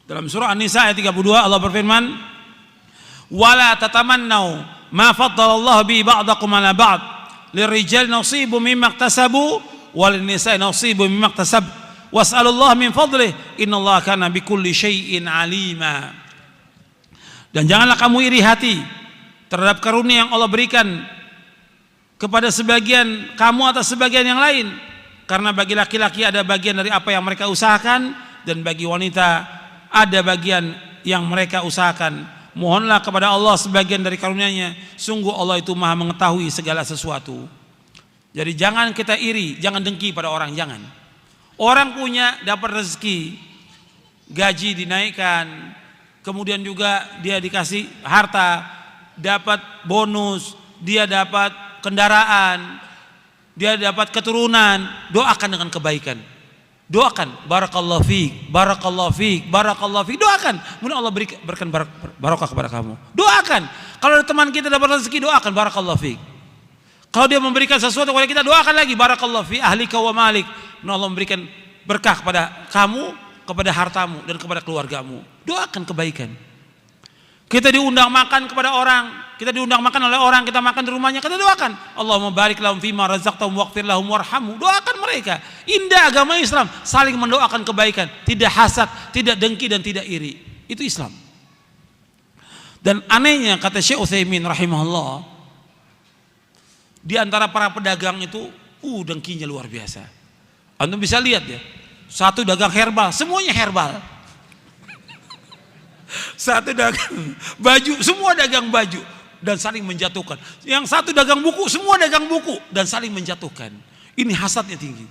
Dalam surah An-Nisa ayat 32 Allah berfirman, wala tatamannau ma faddalallahu bi ba'dakum ala ba'd lirijal nasibu mimma iktasabu walin-nisa'i nasibu mimma iktasab was'alullaha min fadlih innallaha kana bikulli syai'in alima. Dan janganlah kamu iri hati terhadap karunia yang Allah berikan kepada sebagian kamu atas sebagian yang lain, karena bagi laki-laki ada bagian dari apa yang mereka usahakan, dan bagi wanita ada bagian yang mereka usahakan. Mohonlah kepada Allah sebagian dari karunia-Nya. Sungguh Allah itu Maha mengetahui segala sesuatu. Jadi jangan kita iri, jangan dengki pada orang, jangan. Orang punya dapat rezeki, gaji dinaikkan, kemudian juga dia dikasih harta, dapat bonus, dia dapat kendaraan, dia dapat keturunan, doakan dengan kebaikan. Doakan, barakallahu fiik, barakallahu fiik, barakallahu fiik. Doakan, mudah Allah berikan barokah kepada kamu. Doakan. Kalau ada teman kita dapat rezeki, doakan barakallahu fiik. Kalau dia memberikan sesuatu kepada kita, doakan lagi barakallahu fi ahlika wa malik. Mudah Allah memberikan berkah kepada kamu, kepada hartamu dan kepada keluargamu. Doakan kebaikan. Kita diundang makan kepada orang, kita diundang makan oleh orang, kita makan di rumahnya, kita doakan. Allahumma barik lahum fima razaqtahum waghfir lahum warhamhu. Doakan mereka. Indah agama Islam, saling mendoakan kebaikan, tidak hasad, tidak dengki dan tidak iri. Itu Islam. Dan anehnya kata Syekh Utsaimin rahimahullah, di antara para pedagang itu dengkinya luar biasa. Anda bisa lihat ya, satu dagang herbal, semuanya herbal. Satu dagang baju, semua dagang baju dan saling menjatuhkan. Yang satu dagang buku, semua dagang buku dan saling menjatuhkan. Ini hasadnya tinggi.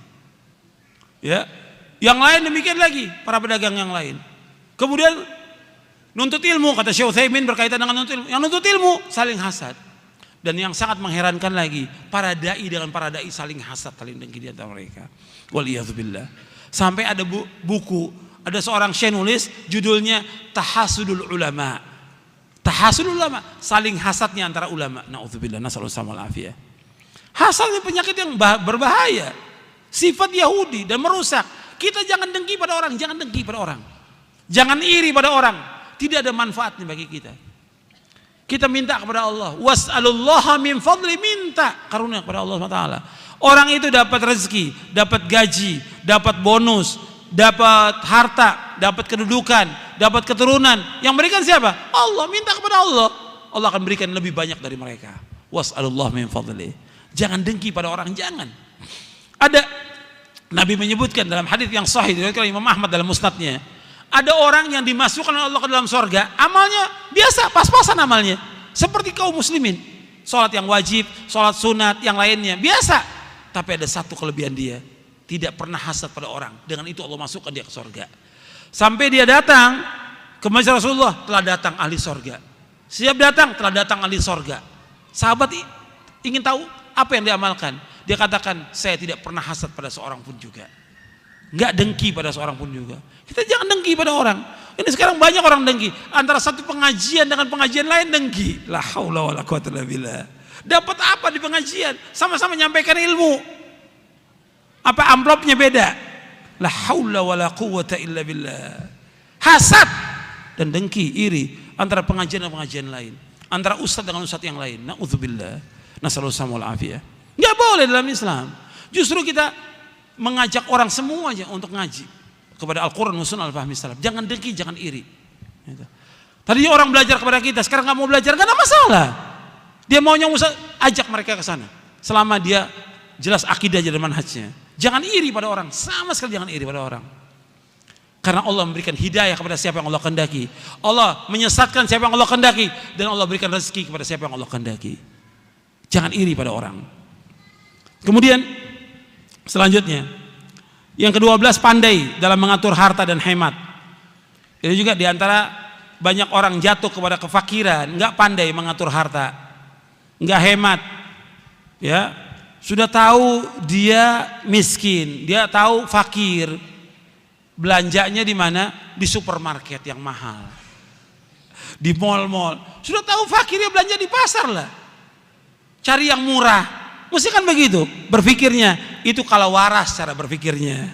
Ya, yang lain demikian lagi, para pedagang yang lain. Kemudian nuntut ilmu, kata Syekh Utsaimin berkaitan dengan nuntut ilmu. Yang nuntut ilmu saling hasad. Dan yang sangat mengherankan lagi, para dai dengan para dai saling hasad, saling dengki di antara mereka. Waliyadzubillah. Sampai ada buku, ada seorang syekh nulis judulnya Tahasudul Ulama. Tahasudul Ulama, saling hasadnya antara ulama. Nauzubillah, nasallallahu alaihi wasallam. Hasad ini penyakit yang berbahaya. Sifat Yahudi dan merusak. Kita jangan dengki pada orang, jangan dengki pada orang. Jangan iri pada orang. Tidak ada manfaatnya bagi kita. Kita minta kepada Allah, was'alullaha min fadli, minta karunia kepada Allah SWT. Orang itu dapat rezeki, dapat gaji, dapat bonus, dapat harta, dapat kedudukan, dapat keturunan. Yang berikan siapa? Allah. Minta kepada Allah, Allah akan berikan lebih banyak dari mereka. Was'alullah min fadli. Jangan dengki pada orang, jangan. Ada Nabi menyebutkan dalam hadis yang sahih diriwayatkan Imam Ahmad dalam musnadnya, ada orang yang dimasukkan oleh Allah ke dalam surga, amalnya biasa, pas-pasan amalnya, seperti kaum muslimin, sholat yang wajib, sholat sunat, yang lainnya biasa. Tapi ada satu kelebihan dia, tidak pernah hasad pada orang. Dengan itu Allah masukkan dia ke surga. Sampai dia datang ke masjid Rasulullah, telah datang ahli surga. Siap datang, telah datang ahli surga. Sahabat ingin tahu apa yang diamalkan. Dia katakan, saya tidak pernah hasad pada seorang pun juga. Enggak dengki pada seorang pun juga. Kita jangan dengki pada orang. Ini sekarang banyak orang dengki. Antara satu pengajian dengan pengajian lain dengki. La haula wala quwwata illa billah. Dapat apa di pengajian? Sama-sama menyampaikan ilmu. Apa amplopnya beda? La haula wala quwwata illa billah. Hasad dan dengki, iri antara pengajian dan pengajian lain, antara ustaz dengan ustaz yang lain. Na'udzubillah. Nasallallahu alaihi wasallam. Enggak boleh dalam Islam. Justru kita mengajak orang semuanya untuk ngaji kepada Al-Quran wa Sunnah al-Fahmi salaf. Jangan dengki, jangan iri. Tadi orang belajar kepada kita, sekarang nggak mau belajar, nggak ada masalah. Dia maunya ajak mereka ke sana. Selama dia jelas akidah dan manhajnya. Jangan iri pada orang, sama sekali jangan iri pada orang. Karena Allah memberikan hidayah kepada siapa yang Allah kehendaki. Allah menyesatkan siapa yang Allah kehendaki, dan Allah berikan rezeki kepada siapa yang Allah kehendaki. Jangan iri pada orang. Kemudian selanjutnya, yang ke-12, pandai dalam mengatur harta dan hemat. Ini juga diantara banyak orang jatuh kepada kefakiran, nggak pandai mengatur harta, nggak hemat, ya sudah tahu dia miskin, dia tahu fakir, belanjanya di mana? Di supermarket yang mahal, di mall-mall. Sudah tahu fakir, dia belanja di pasar lah, cari yang murah. Mesti kan begitu berpikirnya. Itu kalau waras cara berpikirnya.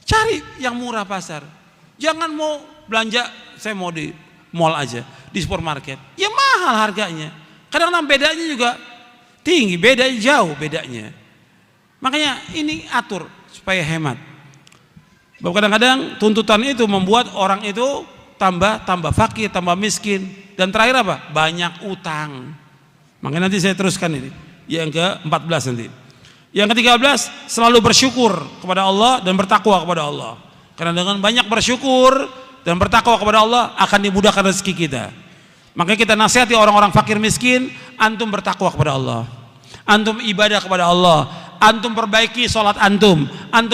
Cari yang murah pasar. Jangan mau belanja, saya mau di mall aja, di supermarket. Ya mahal harganya. Kadang-kadang bedanya juga tinggi, beda jauh bedanya. Makanya ini atur supaya hemat. Kadang-kadang tuntutan itu membuat orang itu tambah fakir, tambah miskin, dan terakhir apa? Banyak utang. Makanya nanti saya teruskan ini yang ke-14 nanti. Yang ke-13, selalu bersyukur kepada Allah dan bertakwa kepada Allah. Karena dengan banyak bersyukur dan bertakwa kepada Allah akan dimudahkan rezeki kita. Makanya kita nasihati orang-orang fakir miskin, antum bertakwa kepada Allah, antum ibadah kepada Allah, antum perbaiki sholat antum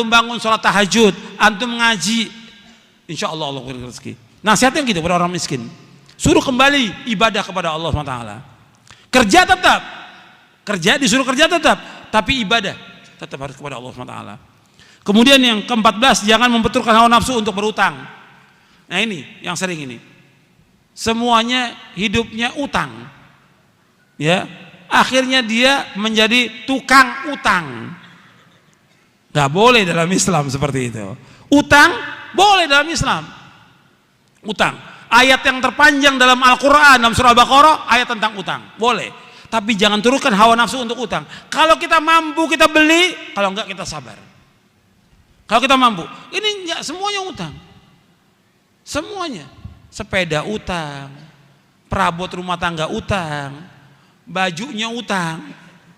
bangun sholat tahajud, antum ngaji, insya Allah Allah beri rezeki. Nasihatnya gitu kepada orang miskin. Suruh kembali ibadah kepada Allah SWT. Kerja tetap, disuruh kerja tetap, tapi ibadah tetap harus kepada Allah SWT. Kemudian yang ke-14, jangan membenturkan hawa nafsu untuk berutang. Nah ini yang sering ini, semuanya hidupnya utang, ya, akhirnya dia menjadi tukang utang. Gak boleh dalam Islam seperti itu. Utang boleh dalam Islam. Utang, ayat yang terpanjang dalam Al-Quran, dalam surah Al-Baqarah, ayat tentang utang, boleh. Tapi jangan turunkan hawa nafsu untuk utang. Kalau kita mampu kita beli, kalau enggak kita sabar. Kalau kita mampu, ini enggak semuanya utang. Semuanya, sepeda utang, perabot rumah tangga utang, bajunya utang,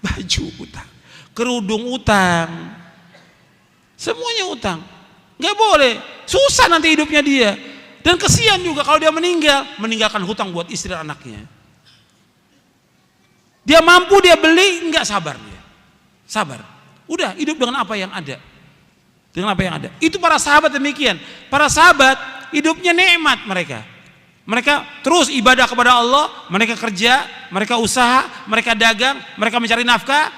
baju utang, kerudung utang, semuanya utang. Nggak boleh, susah nanti hidupnya dia. Dan kesian juga kalau dia meninggalkan hutang buat istri dan anaknya. Dia mampu, dia beli, nggak sabar dia. Sabar. Udah hidup dengan apa yang ada. Dengan apa yang ada. Itu para sahabat demikian. Para sahabat hidupnya nikmat mereka. Mereka terus ibadah kepada Allah, mereka kerja, mereka usaha, mereka dagang, mereka mencari nafkah.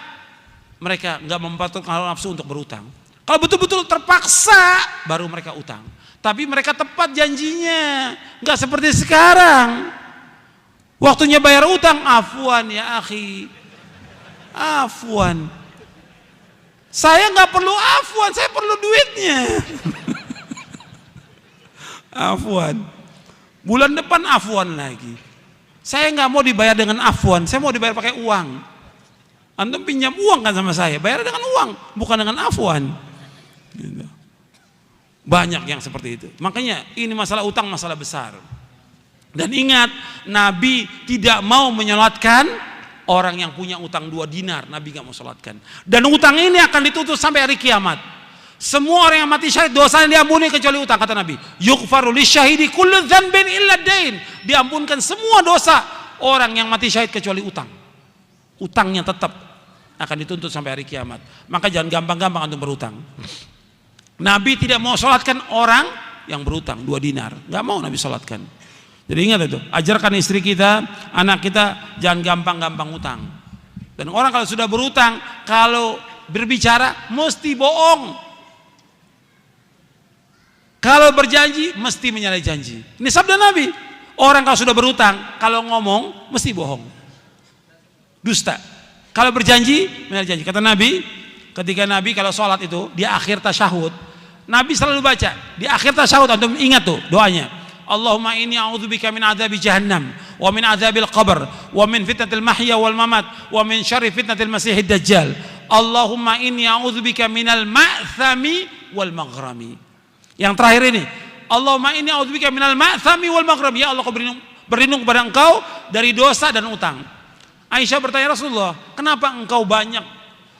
Mereka nggak memperturutkan hawa nafsu untuk berutang. Kalau betul-betul terpaksa baru mereka utang. Tapi mereka tepat janjinya, nggak seperti sekarang. Waktunya bayar utang, afwan ya akhi, afwan. Saya nggak perlu afwan, saya perlu duitnya. Afwan. Bulan depan afwan lagi. Saya nggak mau dibayar dengan afwan, saya mau dibayar pakai uang. Antum pinjam uang kan sama saya, bayar dengan uang, bukan dengan afwan. Banyak yang seperti itu. Makanya ini masalah utang masalah besar. Dan ingat, Nabi tidak mau menyolatkan orang yang punya utang 2 dinar. Nabi gak mau sholatkan. Dan utang ini akan ditutup sampai hari kiamat. Semua orang yang mati syahid dosanya diampuni kecuali utang, kata Nabi. Yughfaru lisyahidi kullu dzanbin illa dain. Diampunkan semua dosa orang yang mati syahid kecuali utang. Utangnya tetap akan dituntut sampai hari kiamat. Maka jangan gampang-gampang antum berutang. Nabi tidak mau sholatkan orang yang berutang 2 dinar. Gak mau Nabi sholatkan. Jadi ingat itu, ajarkan istri kita, anak kita jangan gampang-gampang utang. Dan orang kalau sudah berutang, kalau berbicara mesti bohong. Kalau berjanji mesti menyalahi janji. Ini sabda Nabi. Orang kalau sudah berutang, kalau ngomong mesti bohong, dusta. Kalau berjanji menyalahi janji. Kata Nabi, ketika Nabi kalau sholat itu di akhir tasyahud, Nabi selalu baca di akhir tasyahud, antum ingat tuh doanya. Allahumma inni a'udzubika min adzabi jahannam wa min adzabil qabr wa min fitnatil mahya wal mamat wa min syarri fitnatil masiihid dajjal. Allahumma inni a'udzubika minal ma'thami wal maghrami. Yang terakhir ini, Allahumma inni a'udzubika minal ma'thami wal maghrami. Ya Allah, aku berlindung kepada Engkau dari dosa dan utang. Aisyah bertanya, Rasulullah, kenapa engkau banyak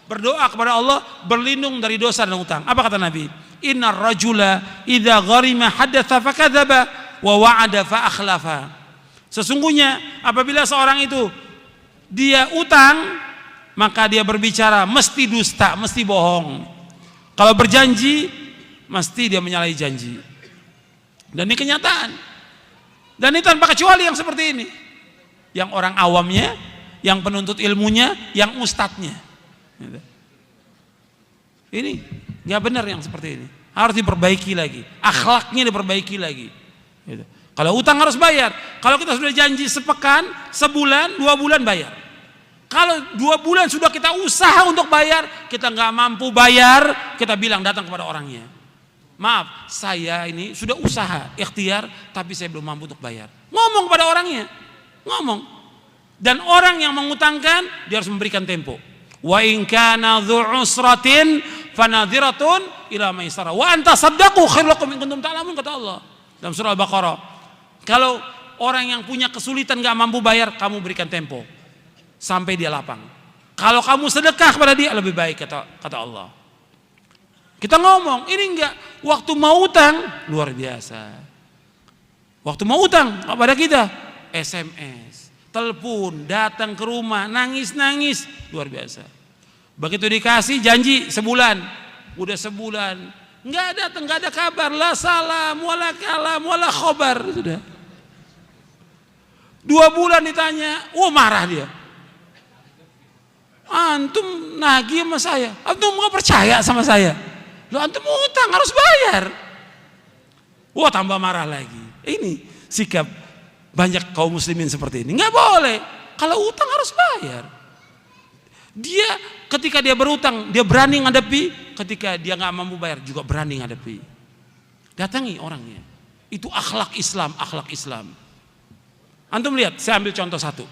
berdoa kepada Allah berlindung dari dosa dan utang? Apa kata Nabi? Innar rajula idza gharima hadatsa fakadzaba wa wa'ada fa akhlafa. Sesungguhnya apabila seorang itu dia utang, maka dia berbicara mesti dusta, mesti bohong. Kalau berjanji mesti dia menyalahi janji. Dan ini kenyataan. Dan ini tanpa kecuali yang seperti ini. Yang orang awamnya, yang penuntut ilmunya, yang ustadznya. Ini nggak benar yang seperti ini. Harus diperbaiki lagi, akhlaknya diperbaiki lagi. Gitu. Kalau utang harus bayar. Kalau kita sudah janji sepekan, sebulan, 2 bulan bayar. Kalau 2 bulan sudah kita usaha untuk bayar, kita nggak mampu bayar, kita bilang datang kepada orangnya. Maaf, saya ini sudah usaha, ikhtiar, tapi saya belum mampu untuk bayar. Ngomong kepada orangnya, ngomong. Dan orang yang mengutangkan, dia harus memberikan tempo. Wa in kana dzu usratin fanadhiratun ila maisarah wa anta saddaqu khairul lakum in kuntum ta'lamun, kata Allah dalam surah Al-Baqarah. Kalau orang yang punya kesulitan gak mampu bayar, kamu berikan tempo sampai dia lapang. Kalau kamu sedekah kepada dia lebih baik, kata Allah. Kita ngomong, ini enggak, waktu mau utang luar biasa. Waktu mau utang kepada kita, SMS, telepon, datang ke rumah, nangis-nangis, luar biasa. Begitu dikasih janji sebulan, udah sebulan nggak datang, nggak ada kabar, la salam, wala kalam, wala khobar, sudah. 2 bulan ditanya, marah dia. Antum nagih sama saya, antum mau percaya sama saya? Lo antum utang harus bayar. Wah, tambah marah lagi. Ini sikap banyak kaum muslimin seperti ini. Nggak boleh. Kalau utang harus bayar. Dia ketika dia berutang, dia berani ngadepi. Ketika dia nggak mampu bayar, juga berani ngadepi. Datangi orangnya. Itu akhlak Islam, akhlak Islam. Antum lihat, saya ambil contoh satu.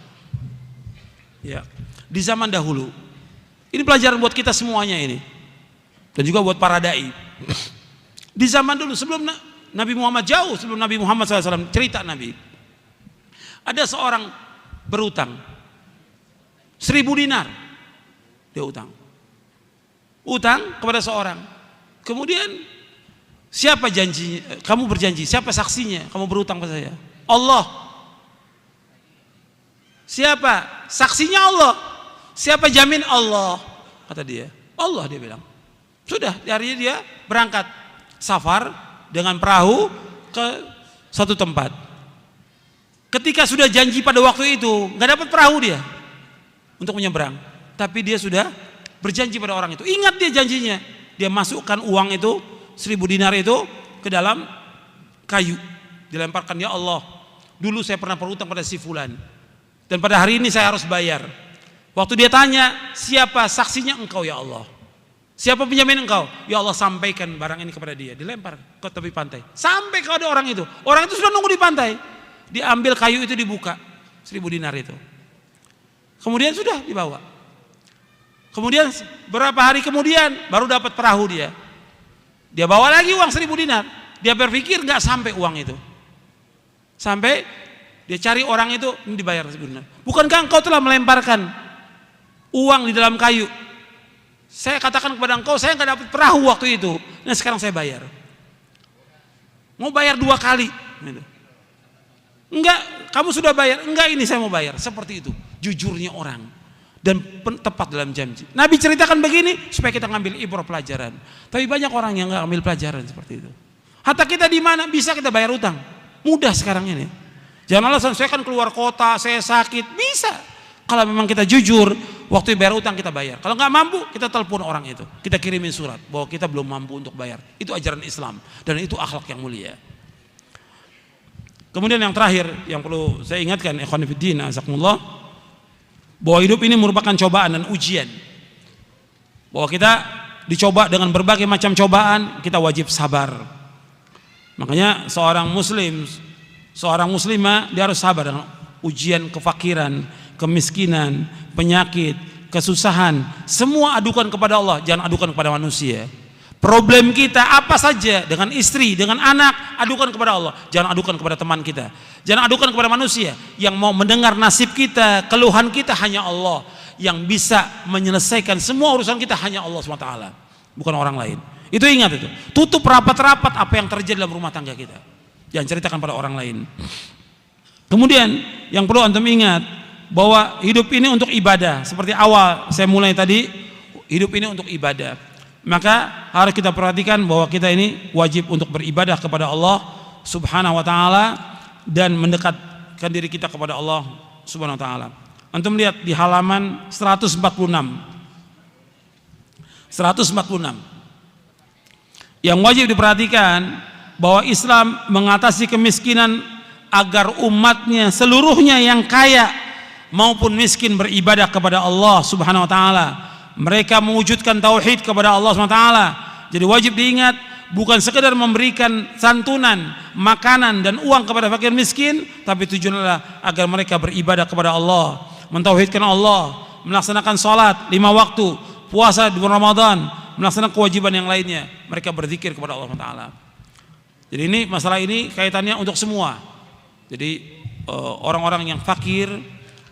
Ya, di zaman dahulu, ini pelajaran buat kita semuanya ini, dan juga buat para dai. Di zaman dulu sebelum Nabi Muhammad, jauh sebelum Nabi Muhammad SAW, cerita Nabi, ada seorang berutang 1.000 dinar, dia utang kepada seorang. Kemudian siapa janjinya? Kamu berjanji, siapa saksinya? Kamu berutang pada saya? Allah. Siapa? Saksinya Allah. Siapa jamin? Allah. Kata dia. Allah, dia bilang. Sudah, harinya dia berangkat safar dengan perahu ke satu tempat. Ketika sudah janji pada waktu itu, nggak dapat perahu dia untuk menyeberang. Tapi dia sudah berjanji pada orang itu. Ingat dia janjinya. Dia masukkan uang itu, 1.000 dinar itu ke dalam kayu. Dilemparkan, ya Allah, dulu saya pernah berutang pada si fulan, dan pada hari ini saya harus bayar. Waktu dia tanya, siapa saksinya? Engkau ya Allah. Siapa penjamin? Engkau. Ya Allah, sampaikan barang ini kepada dia. Dilempar ke tepi pantai. Sampai kepada orang itu. Orang itu sudah nunggu di pantai. Diambil kayu itu, dibuka 1.000 dinar itu. Kemudian sudah dibawa. Kemudian berapa hari kemudian baru dapat perahu dia. Dia bawa lagi uang 1.000 dinar. Dia berpikir nggak sampai uang itu. Sampai dia cari orang itu, ini dibayar 1.000 dinar. Bukankah engkau telah melemparkan uang di dalam kayu? Saya katakan kepada engkau, saya nggak dapat perahu waktu itu. Nah sekarang saya bayar. Mau bayar 2 kali. Enggak, kamu sudah bayar. Enggak, ini saya mau bayar. Seperti itu jujurnya orang dan tepat dalam janji. Nabi ceritakan begini supaya kita ngambil ibrah pelajaran. Tapi banyak orang yang nggak ambil pelajaran seperti itu. Hatta kita di mana bisa kita bayar utang? Mudah sekarang ini. Jangan alasan saya kan keluar kota, saya sakit. Bisa. Kalau memang kita jujur, waktu bayar utang kita bayar. Kalau nggak mampu, kita telepon orang itu. Kita kirimin surat bahwa kita belum mampu untuk bayar. Itu ajaran Islam dan itu akhlak yang mulia. Kemudian yang terakhir yang perlu saya ingatkan, ikhwan fillah, azakumullah, bahwa hidup ini merupakan cobaan dan ujian. Bahwa kita dicoba dengan berbagai macam cobaan, kita wajib sabar. Makanya seorang muslim, seorang muslimah, dia harus sabar dengan ujian kefakiran, kemiskinan, penyakit, kesusahan. Semua adukan kepada Allah, jangan adukan kepada manusia. Problem kita apa saja dengan istri, dengan anak, adukan kepada Allah. Jangan adukan kepada teman kita. Jangan adukan kepada manusia. Yang mau mendengar nasib kita, keluhan kita hanya Allah. Yang bisa menyelesaikan semua urusan kita hanya Allah SWT, bukan orang lain. Itu ingat itu. Tutup rapat-rapat apa yang terjadi dalam rumah tangga kita. Jangan ceritakan pada orang lain. Kemudian yang perlu antum ingat bahwa hidup ini untuk ibadah. Seperti awal saya mulai tadi, hidup ini untuk ibadah. Maka harus kita perhatikan bahwa kita ini wajib untuk beribadah kepada Allah Subhanahu wa taala dan mendekatkan diri kita kepada Allah Subhanahu wa taala. Antum lihat di halaman 146. 146. Yang wajib diperhatikan bahwa Islam mengatasi kemiskinan agar umatnya seluruhnya yang kaya maupun miskin beribadah kepada Allah Subhanahu wa taala. Mereka mewujudkan tauhid kepada Allah SWT. Jadi wajib diingat, bukan sekedar memberikan santunan, makanan dan uang kepada fakir miskin, tapi tujuannya adalah agar mereka beribadah kepada Allah, mentauhidkan Allah, melaksanakan salat 5 waktu, puasa di bulan Ramadan, melaksanakan kewajiban yang lainnya. Mereka berzikir kepada Allah SWT. Jadi ini masalah ini kaitannya untuk semua. Jadi orang-orang yang fakir,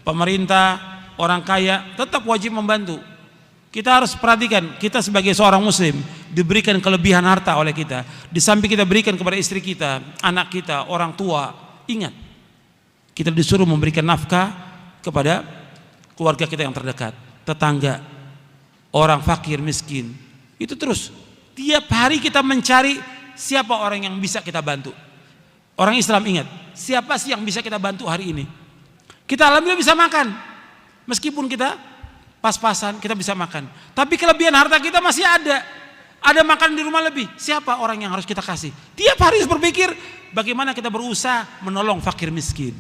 pemerintah, orang kaya tetap wajib membantu. Kita harus perhatikan, kita sebagai seorang muslim diberikan kelebihan harta oleh kita. Di samping kita berikan kepada istri kita, anak kita, orang tua. Ingat, kita disuruh memberikan nafkah kepada keluarga kita yang terdekat, tetangga, orang fakir, miskin. Itu terus, tiap hari kita mencari siapa orang yang bisa kita bantu. Orang Islam ingat, siapa sih yang bisa kita bantu hari ini? Kita alhamdulillah bisa makan, meskipun kita pas-pasan kita bisa makan. Tapi kelebihan harta kita masih ada makan di rumah lebih. Siapa orang yang harus kita kasih? Tiap hari harus berpikir bagaimana kita berusaha menolong fakir miskin.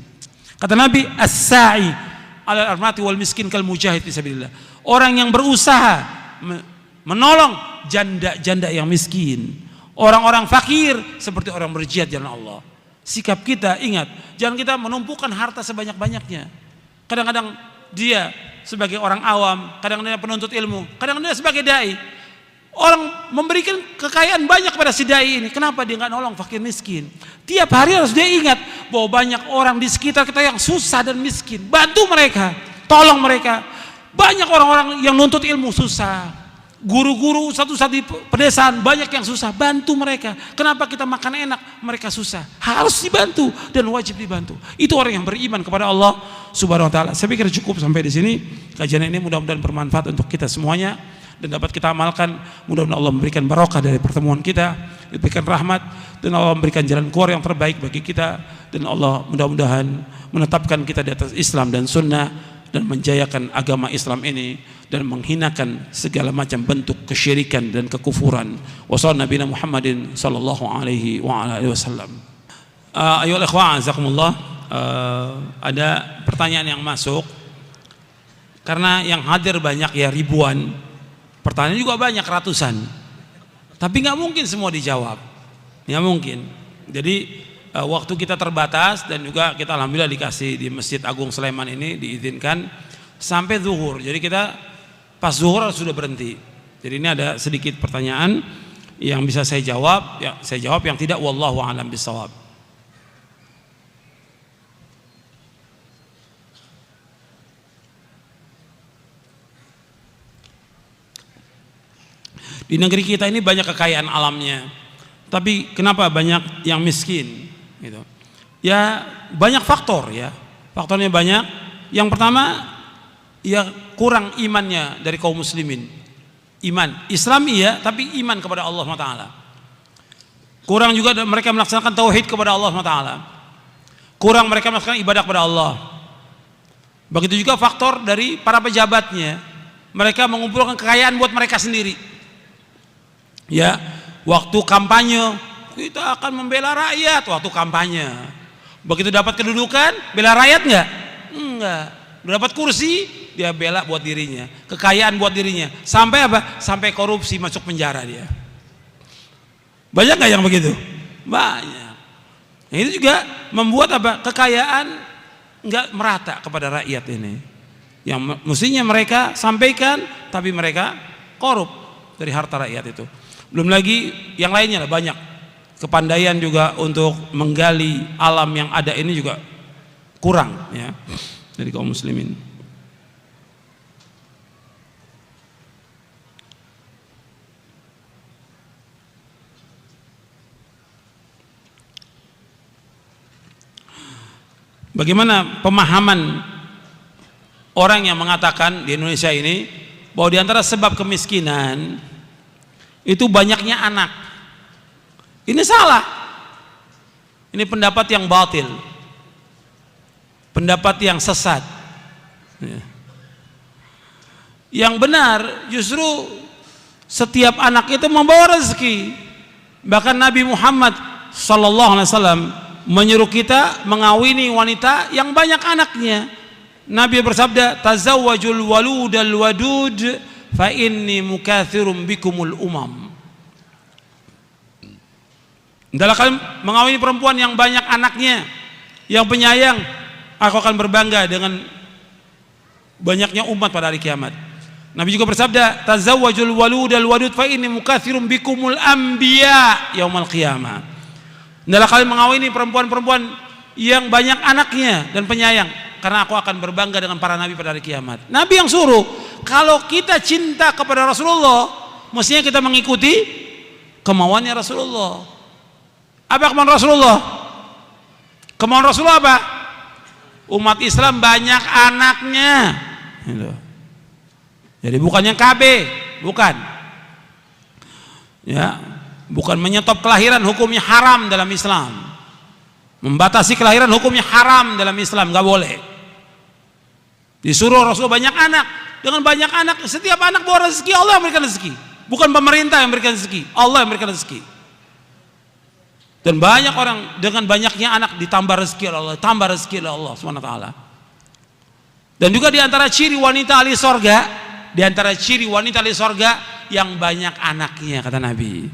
Kata Nabi, as-sa'i 'alal armati wal miskin kal mujahid fisabilillah. Orang yang berusaha menolong janda-janda yang miskin, orang-orang fakir seperti orang berjihad jalan Allah. Sikap kita, ingat, jangan kita menumpukan harta sebanyak-banyaknya. Kadang-kadang dia sebagai orang awam, kadang-kadang dia penuntut ilmu, kadang-kadang dia sebagai dai. Orang memberikan kekayaan banyak pada si dai ini, kenapa dia nggak nolong fakir miskin? Tiap hari harus dia ingat bahwa banyak orang di sekitar kita yang susah dan miskin. Bantu mereka, tolong mereka. Banyak orang-orang yang nuntut ilmu susah. Guru-guru satu-satu di pedesaan banyak yang susah, bantu mereka. Kenapa kita makan enak, mereka susah? Harus dibantu dan wajib dibantu. Itu orang yang beriman kepada Allah Subhanahu wa taala. Saya pikir cukup sampai di sini. Kajian ini mudah-mudahan bermanfaat untuk kita semuanya dan dapat kita amalkan. Mudah-mudahan Allah memberikan barokah dari pertemuan kita, diberikan rahmat, dan Allah memberikan jalan keluar yang terbaik bagi kita, dan Allah mudah-mudahan menetapkan kita di atas Islam dan sunnah dan menjayakan agama Islam ini dan menghinakan segala macam bentuk kesyirikan dan kekufuran. Wassallallahu Nabi Muhammadin sallallahu alaihi wa ala alihi wasallam. Ayolah ikhwan, jazakumullah. Ada pertanyaan yang masuk karena yang hadir banyak ya, ribuan. Pertanyaan juga banyak, ratusan. Tapi nggak mungkin semua dijawab. Nggak mungkin. Jadi waktu kita terbatas dan juga kita alhamdulillah dikasih di Masjid Agung Sleman ini diizinkan sampai zuhur. Jadi kita pas zuhur sudah berhenti. Jadi ini ada sedikit pertanyaan yang bisa saya jawab, ya saya jawab, yang tidak wallahu a'lam bishawab. Di negeri kita ini banyak kekayaan alamnya, tapi kenapa banyak yang miskin? Gitu. Ya banyak faktor ya, faktornya banyak. Yang pertama ya kurang imannya dari kaum muslimin. Iman Islam iya, tapi iman kepada Allah SWT. Kurang juga mereka melaksanakan tauhid kepada Allah SWT. Kurang mereka melaksanakan ibadah kepada Allah. Begitu juga faktor dari para pejabatnya, mereka mengumpulkan kekayaan buat mereka sendiri. Ya, waktu kampanye kita akan membela rakyat, waktu kampanye. Begitu dapat kedudukan, bela rakyat enggak? Enggak. Dapat kursi, dia bela buat dirinya, kekayaan buat dirinya. Sampai apa? Sampai korupsi, masuk penjara dia. Banyak nggak yang begitu? Banyak. Nah, itu juga membuat apa? Kekayaan nggak merata kepada rakyat ini. Yang mestinya mereka sampaikan, tapi mereka korup dari harta rakyat itu. Belum lagi yang lainnya lah, banyak. Kepandaian juga untuk menggali alam yang ada ini juga kurang ya dari kaum muslimin. Bagaimana pemahaman orang yang mengatakan di Indonesia ini bahwa di antara sebab kemiskinan itu banyaknya anak? Ini salah. Ini pendapat yang batil, pendapat yang sesat. Yang benar justru setiap anak itu membawa rezeki. Bahkan Nabi Muhammad sallallahu alaihi wasallam menyuruh kita mengawini wanita yang banyak anaknya. Nabi bersabda, tazawwajul waludal wadud fa inni mukatsirum bikumul umam. Adalah kalian mengawini perempuan yang banyak anaknya, yang penyayang, aku akan berbangga dengan banyaknya umat pada hari kiamat. Nabi juga bersabda, tazawwajul waludal wadud fa inni mukatsirum bikumul anbiya yaumal qiyamah. Adalah kalian mengawini perempuan-perempuan yang banyak anaknya dan penyayang, karena aku akan berbangga dengan para nabi pada hari kiamat. Nabi yang suruh. Kalau kita cinta kepada Rasulullah, mestinya kita mengikuti kemauannya Rasulullah. Apa kemauan Rasulullah? Kemauan Rasulullah apa? Umat Islam banyak anaknya. Jadi bukan yang KB, bukan. Ya, bukan menyetop kelahiran hukumnya haram dalam Islam. Membatasi kelahiran hukumnya haram dalam Islam, nggak boleh. Disuruh Rasul banyak anak, dengan banyak anak. Setiap anak bawa rezeki, Allah yang berikan rezeki, bukan pemerintah yang berikan rezeki, Allah yang berikan rezeki. Dan banyak orang dengan banyaknya anak ditambah rezeki oleh Allah, tambah rezeki oleh Allah SWT. Dan juga diantara ciri wanita ahli sorga, diantara ciri wanita ahli sorga yang banyak anaknya, kata Nabi.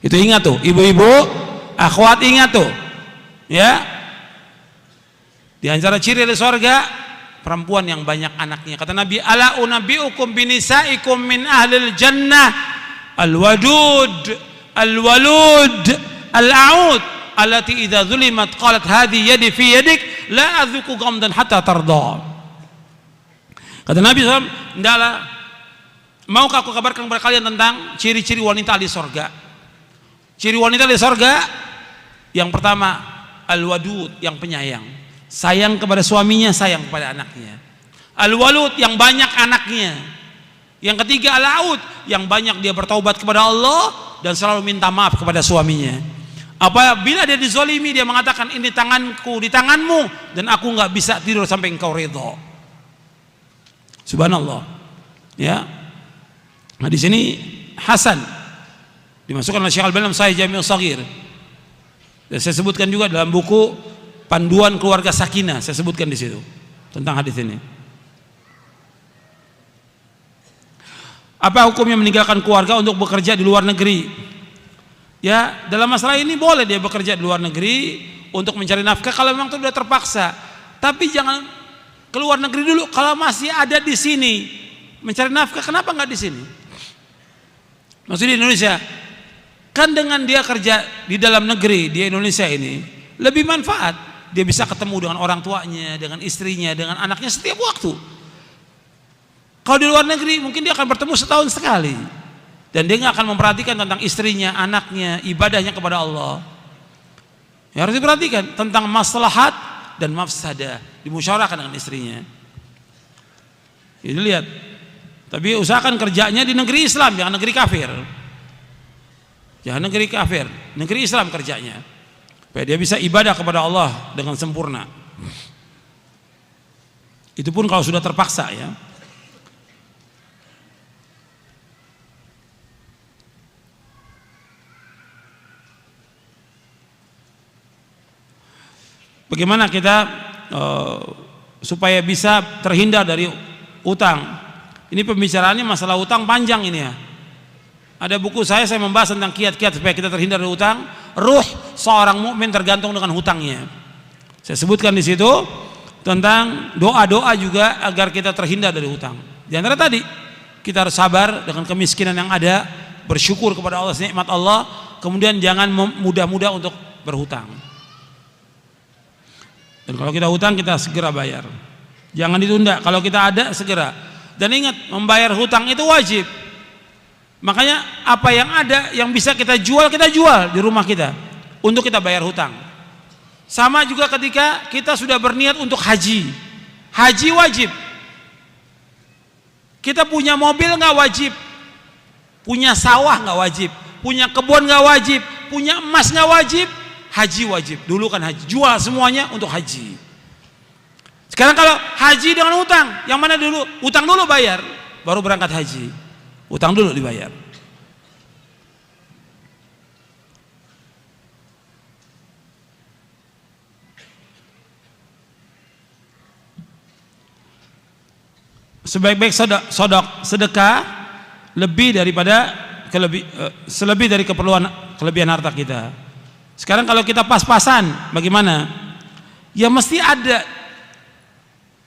Itu ingat tuh, ibu-ibu, akhwat, ingat tuh, ya. Di antara ciri ahli sorga, perempuan yang banyak anaknya. Kata Nabi, ala unabbiukum binisaikum min ahlil jannah al-wadud al-walud al-a'ud allati idza zulimat qalat hadhi yadi fi yadik la adzuku ghamdan hatta tarda. Kata Nabi SAW, hendaklah, maukah aku kabarkan kepada kalian tentang ciri-ciri wanita ahli sorga. Ciri wanita ahli sorga yang pertama, al-wadud, yang penyayang, sayang kepada suaminya, sayang kepada anaknya. Al-walud, yang banyak anaknya. Yang ketiga, al-aud, yang banyak dia bertaubat kepada Allah dan selalu minta maaf kepada suaminya. Apabila dia dizolimi, dia mengatakan, ini tanganku di tanganmu dan aku nggak bisa tidur sampai engkau ridho. Subhanallah, ya. Nah, di sini Hasan dimasukkan oleh Syekh Al-Albani dalam Sahih Jami' Shaghir. Dan saya sebutkan juga dalam buku Panduan Keluarga Sakinah, saya sebutkan di situ tentang hadis ini. Apa hukumnya meninggalkan keluarga untuk bekerja di luar negeri? Ya, dalam masalah ini boleh dia bekerja di luar negeri untuk mencari nafkah kalau memang itu sudah terpaksa. Tapi jangan keluar negeri dulu kalau masih ada di sini mencari nafkah. Kenapa nggak di sini? Maksudnya di Indonesia kan, dengan dia kerja di dalam negeri di Indonesia ini lebih manfaat. Dia bisa ketemu dengan orang tuanya, dengan istrinya, dengan anaknya setiap waktu. Kalau di luar negeri mungkin dia akan bertemu setahun sekali, dan dia nggak akan memperhatikan tentang istrinya, anaknya, ibadahnya kepada Allah. Ya, harus diperhatikan tentang maslahat dan mafsadah, dimusyawarahkan dengan istrinya. Ini lihat. Tapi usahakan kerjanya di negeri Islam, jangan negeri kafir. Jangan negeri kafir, negeri Islam kerjanya, supaya dia bisa ibadah kepada Allah dengan sempurna. Itu pun kalau sudah terpaksa, ya. Bagaimana kita supaya bisa terhindar dari utang? Ini pembicaraannya masalah utang panjang ini, ya. Ada buku saya membahas tentang kiat-kiat supaya kita terhindar dari utang. Ruh seorang mukmin tergantung dengan hutangnya. Saya sebutkan di situ tentang doa-doa juga agar kita terhindar dari hutang. Di antara tadi, kita harus sabar dengan kemiskinan yang ada, bersyukur kepada Allah, nikmat Allah, kemudian jangan mudah-mudah untuk berhutang. Dan kalau kita hutang, kita segera bayar. Jangan ditunda. Kalau kita ada, segera. Dan ingat, membayar hutang itu wajib. Makanya apa yang ada yang bisa kita jual di rumah kita untuk kita bayar hutang. Sama juga ketika kita sudah berniat untuk haji. Haji wajib. Kita punya mobil nggak wajib, punya sawah nggak wajib, punya kebun nggak wajib, punya emas nggak wajib. Haji wajib. Dulu kan haji, jual semuanya untuk haji. Sekarang kalau haji dengan hutang, yang mana dulu? Hutang dulu bayar, baru berangkat haji. Hutang dulu dibayar. Sebaik-baik sedekah lebih daripada selebih dari kelebihan harta kita. Sekarang kalau kita pas-pasan, bagaimana? Ya mesti ada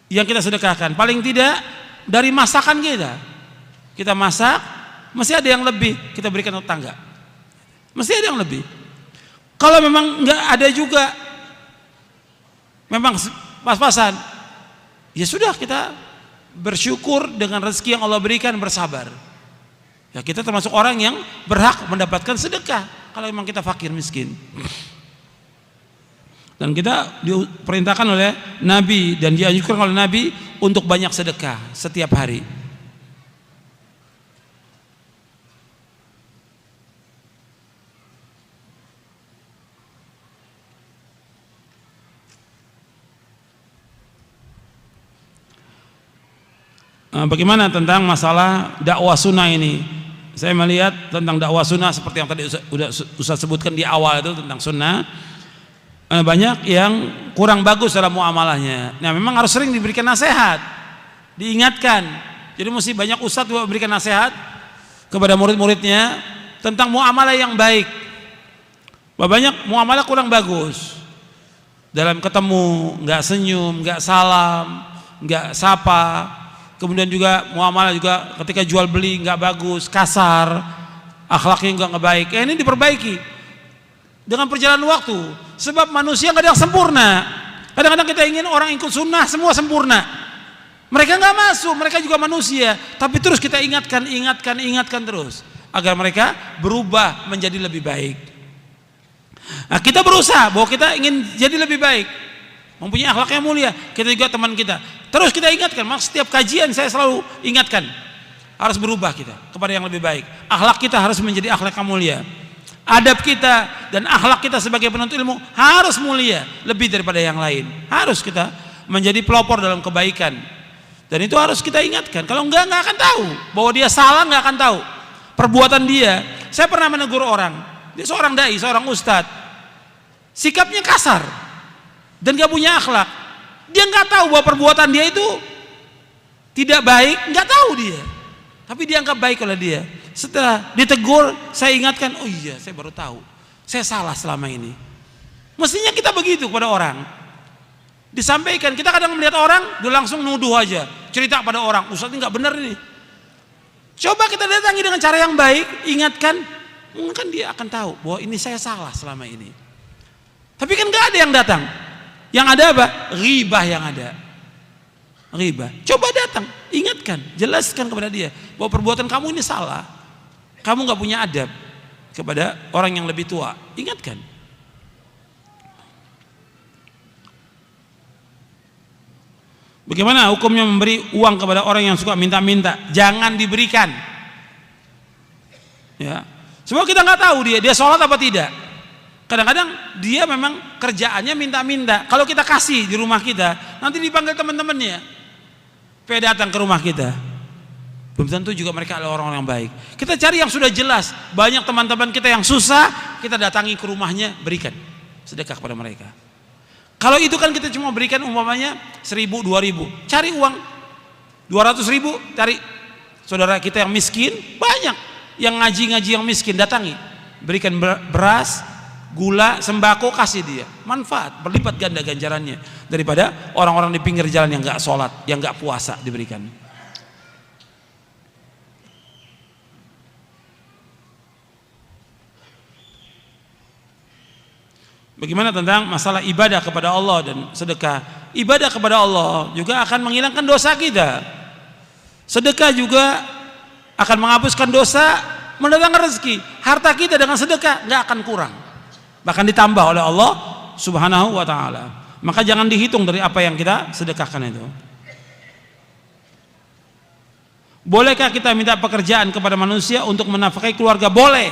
yang kita sedekahkan. Paling tidak dari masakan kita. Kita masak, mesti ada yang lebih kita berikan tetangga. Mesti ada yang lebih. Kalau memang nggak ada juga, memang pas-pasan, ya sudah, kita bersyukur dengan rezeki yang Allah berikan, bersabar. Ya, kita termasuk orang yang berhak mendapatkan sedekah kalau memang kita fakir miskin. Dan kita diperintahkan oleh Nabi dan dianjurkan oleh Nabi untuk banyak sedekah setiap hari. Bagaimana tentang masalah dakwah sunnah ini? Saya melihat tentang dakwah sunnah seperti yang tadi Ustaz sebutkan di awal itu tentang sunnah, banyak yang kurang bagus dalam muamalahnya. Nah, memang harus sering diberikan nasihat, diingatkan. Jadi mesti banyak ustadz memberikan nasihat kepada murid-muridnya tentang muamalah yang baik. Banyak muamalah kurang bagus. Dalam ketemu nggak senyum, nggak salam, nggak sapa. Kemudian juga muamalah juga ketika jual beli nggak bagus, kasar, akhlaknya nggak baik. Ini diperbaiki dengan perjalanan waktu. Sebab manusia nggak ada yang sempurna. Kadang-kadang kita ingin orang ikut sunnah semua sempurna. Mereka nggak masuk, mereka juga manusia. Tapi terus kita ingatkan terus agar mereka berubah menjadi lebih baik. Nah, kita berusaha bahwa kita ingin jadi lebih baik, mempunyai akhlak yang mulia. Kita juga teman kita. Terus kita ingatkan, maka setiap kajian saya selalu ingatkan harus berubah kita kepada yang lebih baik. Akhlak kita harus menjadi akhlak yang mulia. Adab kita dan akhlak kita sebagai penuntut ilmu harus mulia lebih daripada yang lain. Harus kita menjadi pelopor dalam kebaikan. Dan itu harus kita ingatkan. Kalau enggak akan tahu bahwa dia salah, enggak akan tahu perbuatan dia. Saya pernah menegur orang, dia seorang dai, seorang ustadz, sikapnya kasar dan gak punya akhlak. Dia nggak tahu bahwa perbuatan dia itu tidak baik, nggak tahu dia. Tapi dia anggap baik oleh dia. Setelah ditegur, saya ingatkan, oh iya, saya baru tahu, saya salah selama ini. Mestinya kita begitu kepada orang. Disampaikan, kita kadang melihat orang, dia langsung nuduh aja, cerita pada orang, ustadz ini nggak benar ini. Coba kita datangi dengan cara yang baik, ingatkan, mungkin dia akan tahu bahwa ini saya salah selama ini. Tapi kan nggak ada yang datang. Yang ada apa? Ghibah yang ada. Ghibah. Coba datang, ingatkan, jelaskan kepada dia bahwa perbuatan kamu ini salah. Kamu nggak punya adab kepada orang yang lebih tua. Ingatkan. Bagaimana hukumnya memberi uang kepada orang yang suka minta-minta? Jangan diberikan. Ya. Semua kita nggak tahu dia sholat apa tidak. Kadang-kadang dia memang kerjaannya minta-minta. Kalau kita kasih di rumah kita, nanti dipanggil teman-temannya, datang ke rumah kita. Belum tentu juga mereka adalah orang-orang yang baik. Kita cari yang sudah jelas. Banyak teman-teman kita yang susah, kita datangi ke rumahnya, berikan sedekah kepada mereka. Kalau itu kan kita cuma berikan umpamanya 1.000, 2.000. Cari uang 200.000, cari saudara kita yang miskin, banyak yang ngaji-ngaji yang miskin, datangi, berikan beras, gula, sembako, kasih dia. Manfaat berlipat ganda ganjarannya daripada orang-orang di pinggir jalan yang nggak sholat, yang nggak puasa diberikan. Bagaimana tentang masalah ibadah kepada Allah dan sedekah? Ibadah kepada Allah juga akan menghilangkan dosa kita. Sedekah juga akan menghapuskan dosa, mendatangkan rezeki. Harta kita dengan sedekah nggak akan kurang, bahkan ditambah oleh Allah Subhanahu wa ta'ala. Maka jangan dihitung dari apa yang kita sedekahkan itu. Bolehkah kita minta pekerjaan kepada manusia untuk menafkahi keluarga? Boleh.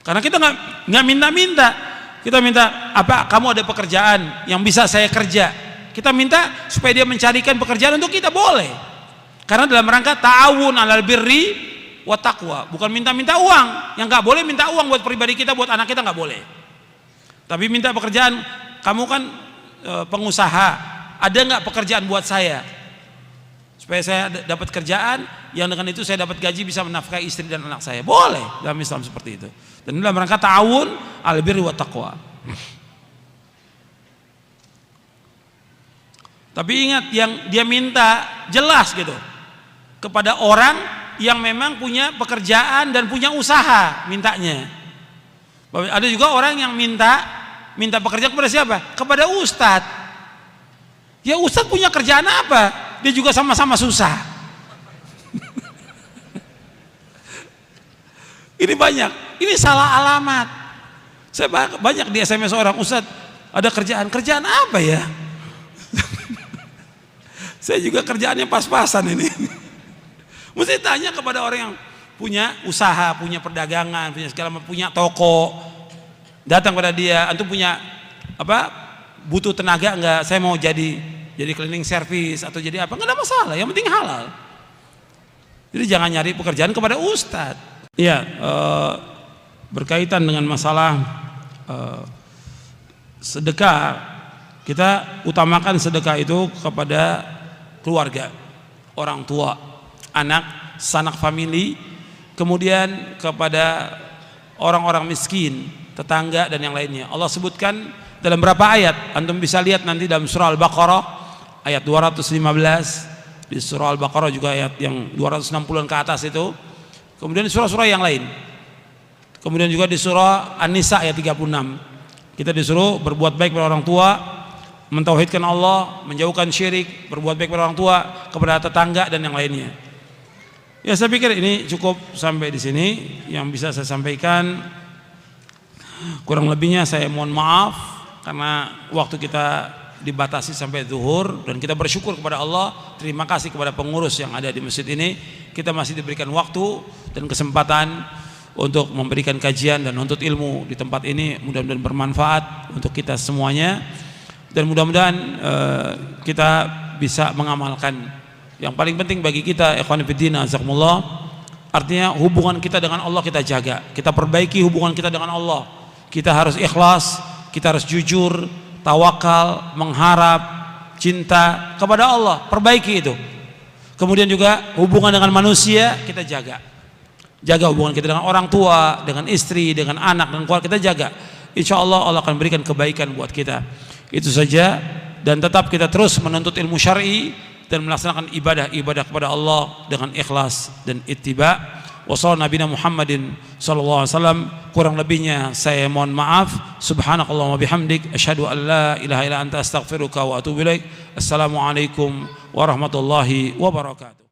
Karena kita nggak minta-minta. Kita minta, apa kamu ada pekerjaan yang bisa saya kerja? Kita minta supaya dia mencarikan pekerjaan untuk kita, boleh. Karena dalam rangka ta'awun 'alal birri wa taqwa, bukan minta-minta uang. Yang nggak boleh minta uang buat pribadi kita, buat anak kita nggak boleh. Tapi minta pekerjaan, kamu kan pengusaha, ada nggak pekerjaan buat saya supaya saya dapat kerjaan yang dengan itu saya dapat gaji, bisa menafkahi istri dan anak saya? Boleh dalam Islam seperti itu. Dan dalam rangka ta'awun 'alal birri wa taqwa. Tapi ingat, yang dia minta jelas gitu kepada orang yang memang punya pekerjaan dan punya usaha mintanya. Ada juga orang yang minta pekerjaan kepada siapa? Kepada ustadz. Ya ustadz punya kerjaan apa? Dia juga sama-sama susah. Ini banyak, ini salah alamat. Saya banyak di SMS orang, ustadz ada kerjaan apa ya? Saya juga kerjaannya pas-pasan ini. Mesti tanya kepada orang yang punya usaha, punya perdagangan, punya segala macam, punya toko. Datang pada dia, antum punya apa? Butuh tenaga enggak? Saya mau jadi jadi cleaning service atau jadi apa, nggak ada masalah, yang penting halal. Jadi jangan nyari pekerjaan kepada ustadz. Iya, berkaitan dengan masalah sedekah, kita utamakan sedekah itu kepada keluarga, orang tua, anak, sanak famili, kemudian kepada orang-orang miskin, tetangga dan yang lainnya. Allah sebutkan dalam berapa ayat, antum bisa lihat nanti dalam surah Al-Baqarah ayat 215, di surah Al-Baqarah juga ayat yang 260-an ke atas itu, kemudian surah-surah yang lain, kemudian juga di surah An-Nisa ayat 36. Kita disuruh berbuat baik kepada orang tua, mentauhidkan Allah, menjauhkan syirik, berbuat baik kepada orang tua, kepada tetangga dan yang lainnya. Ya, saya pikir ini cukup sampai di sini yang bisa saya sampaikan. Kurang lebihnya saya mohon maaf karena waktu kita dibatasi sampai zuhur, dan kita bersyukur kepada Allah, terima kasih kepada pengurus yang ada di masjid ini, kita masih diberikan waktu dan kesempatan untuk memberikan kajian dan nuntut ilmu di tempat ini. Mudah-mudahan bermanfaat untuk kita semuanya, dan mudah-mudahan kita bisa mengamalkan. Yang paling penting bagi kita, ikhwan fillah, azakumullah, artinya hubungan kita dengan Allah kita jaga, kita perbaiki hubungan kita dengan Allah. Kita harus ikhlas, kita harus jujur, tawakal, mengharap, cinta kepada Allah, perbaiki itu. Kemudian juga hubungan dengan manusia kita jaga hubungan kita dengan orang tua, dengan istri, dengan anak, dan keluarga kita jaga. Insya Allah Allah akan berikan kebaikan buat kita. Itu saja, dan tetap kita terus menuntut ilmu syar'i dan melaksanakan ibadah kepada Allah dengan ikhlas dan ittiba. Wassallallahu nabiyana Muhammadin sallallahu alaihi wasallam. Kurang lebihnya saya mohon maaf. Subhanakallahumma bihamdik, asyhadu an la ilaha illa anta, astaghfiruka wa atubu ilaik. Assalamualaikum warahmatullahi wabarakatuh.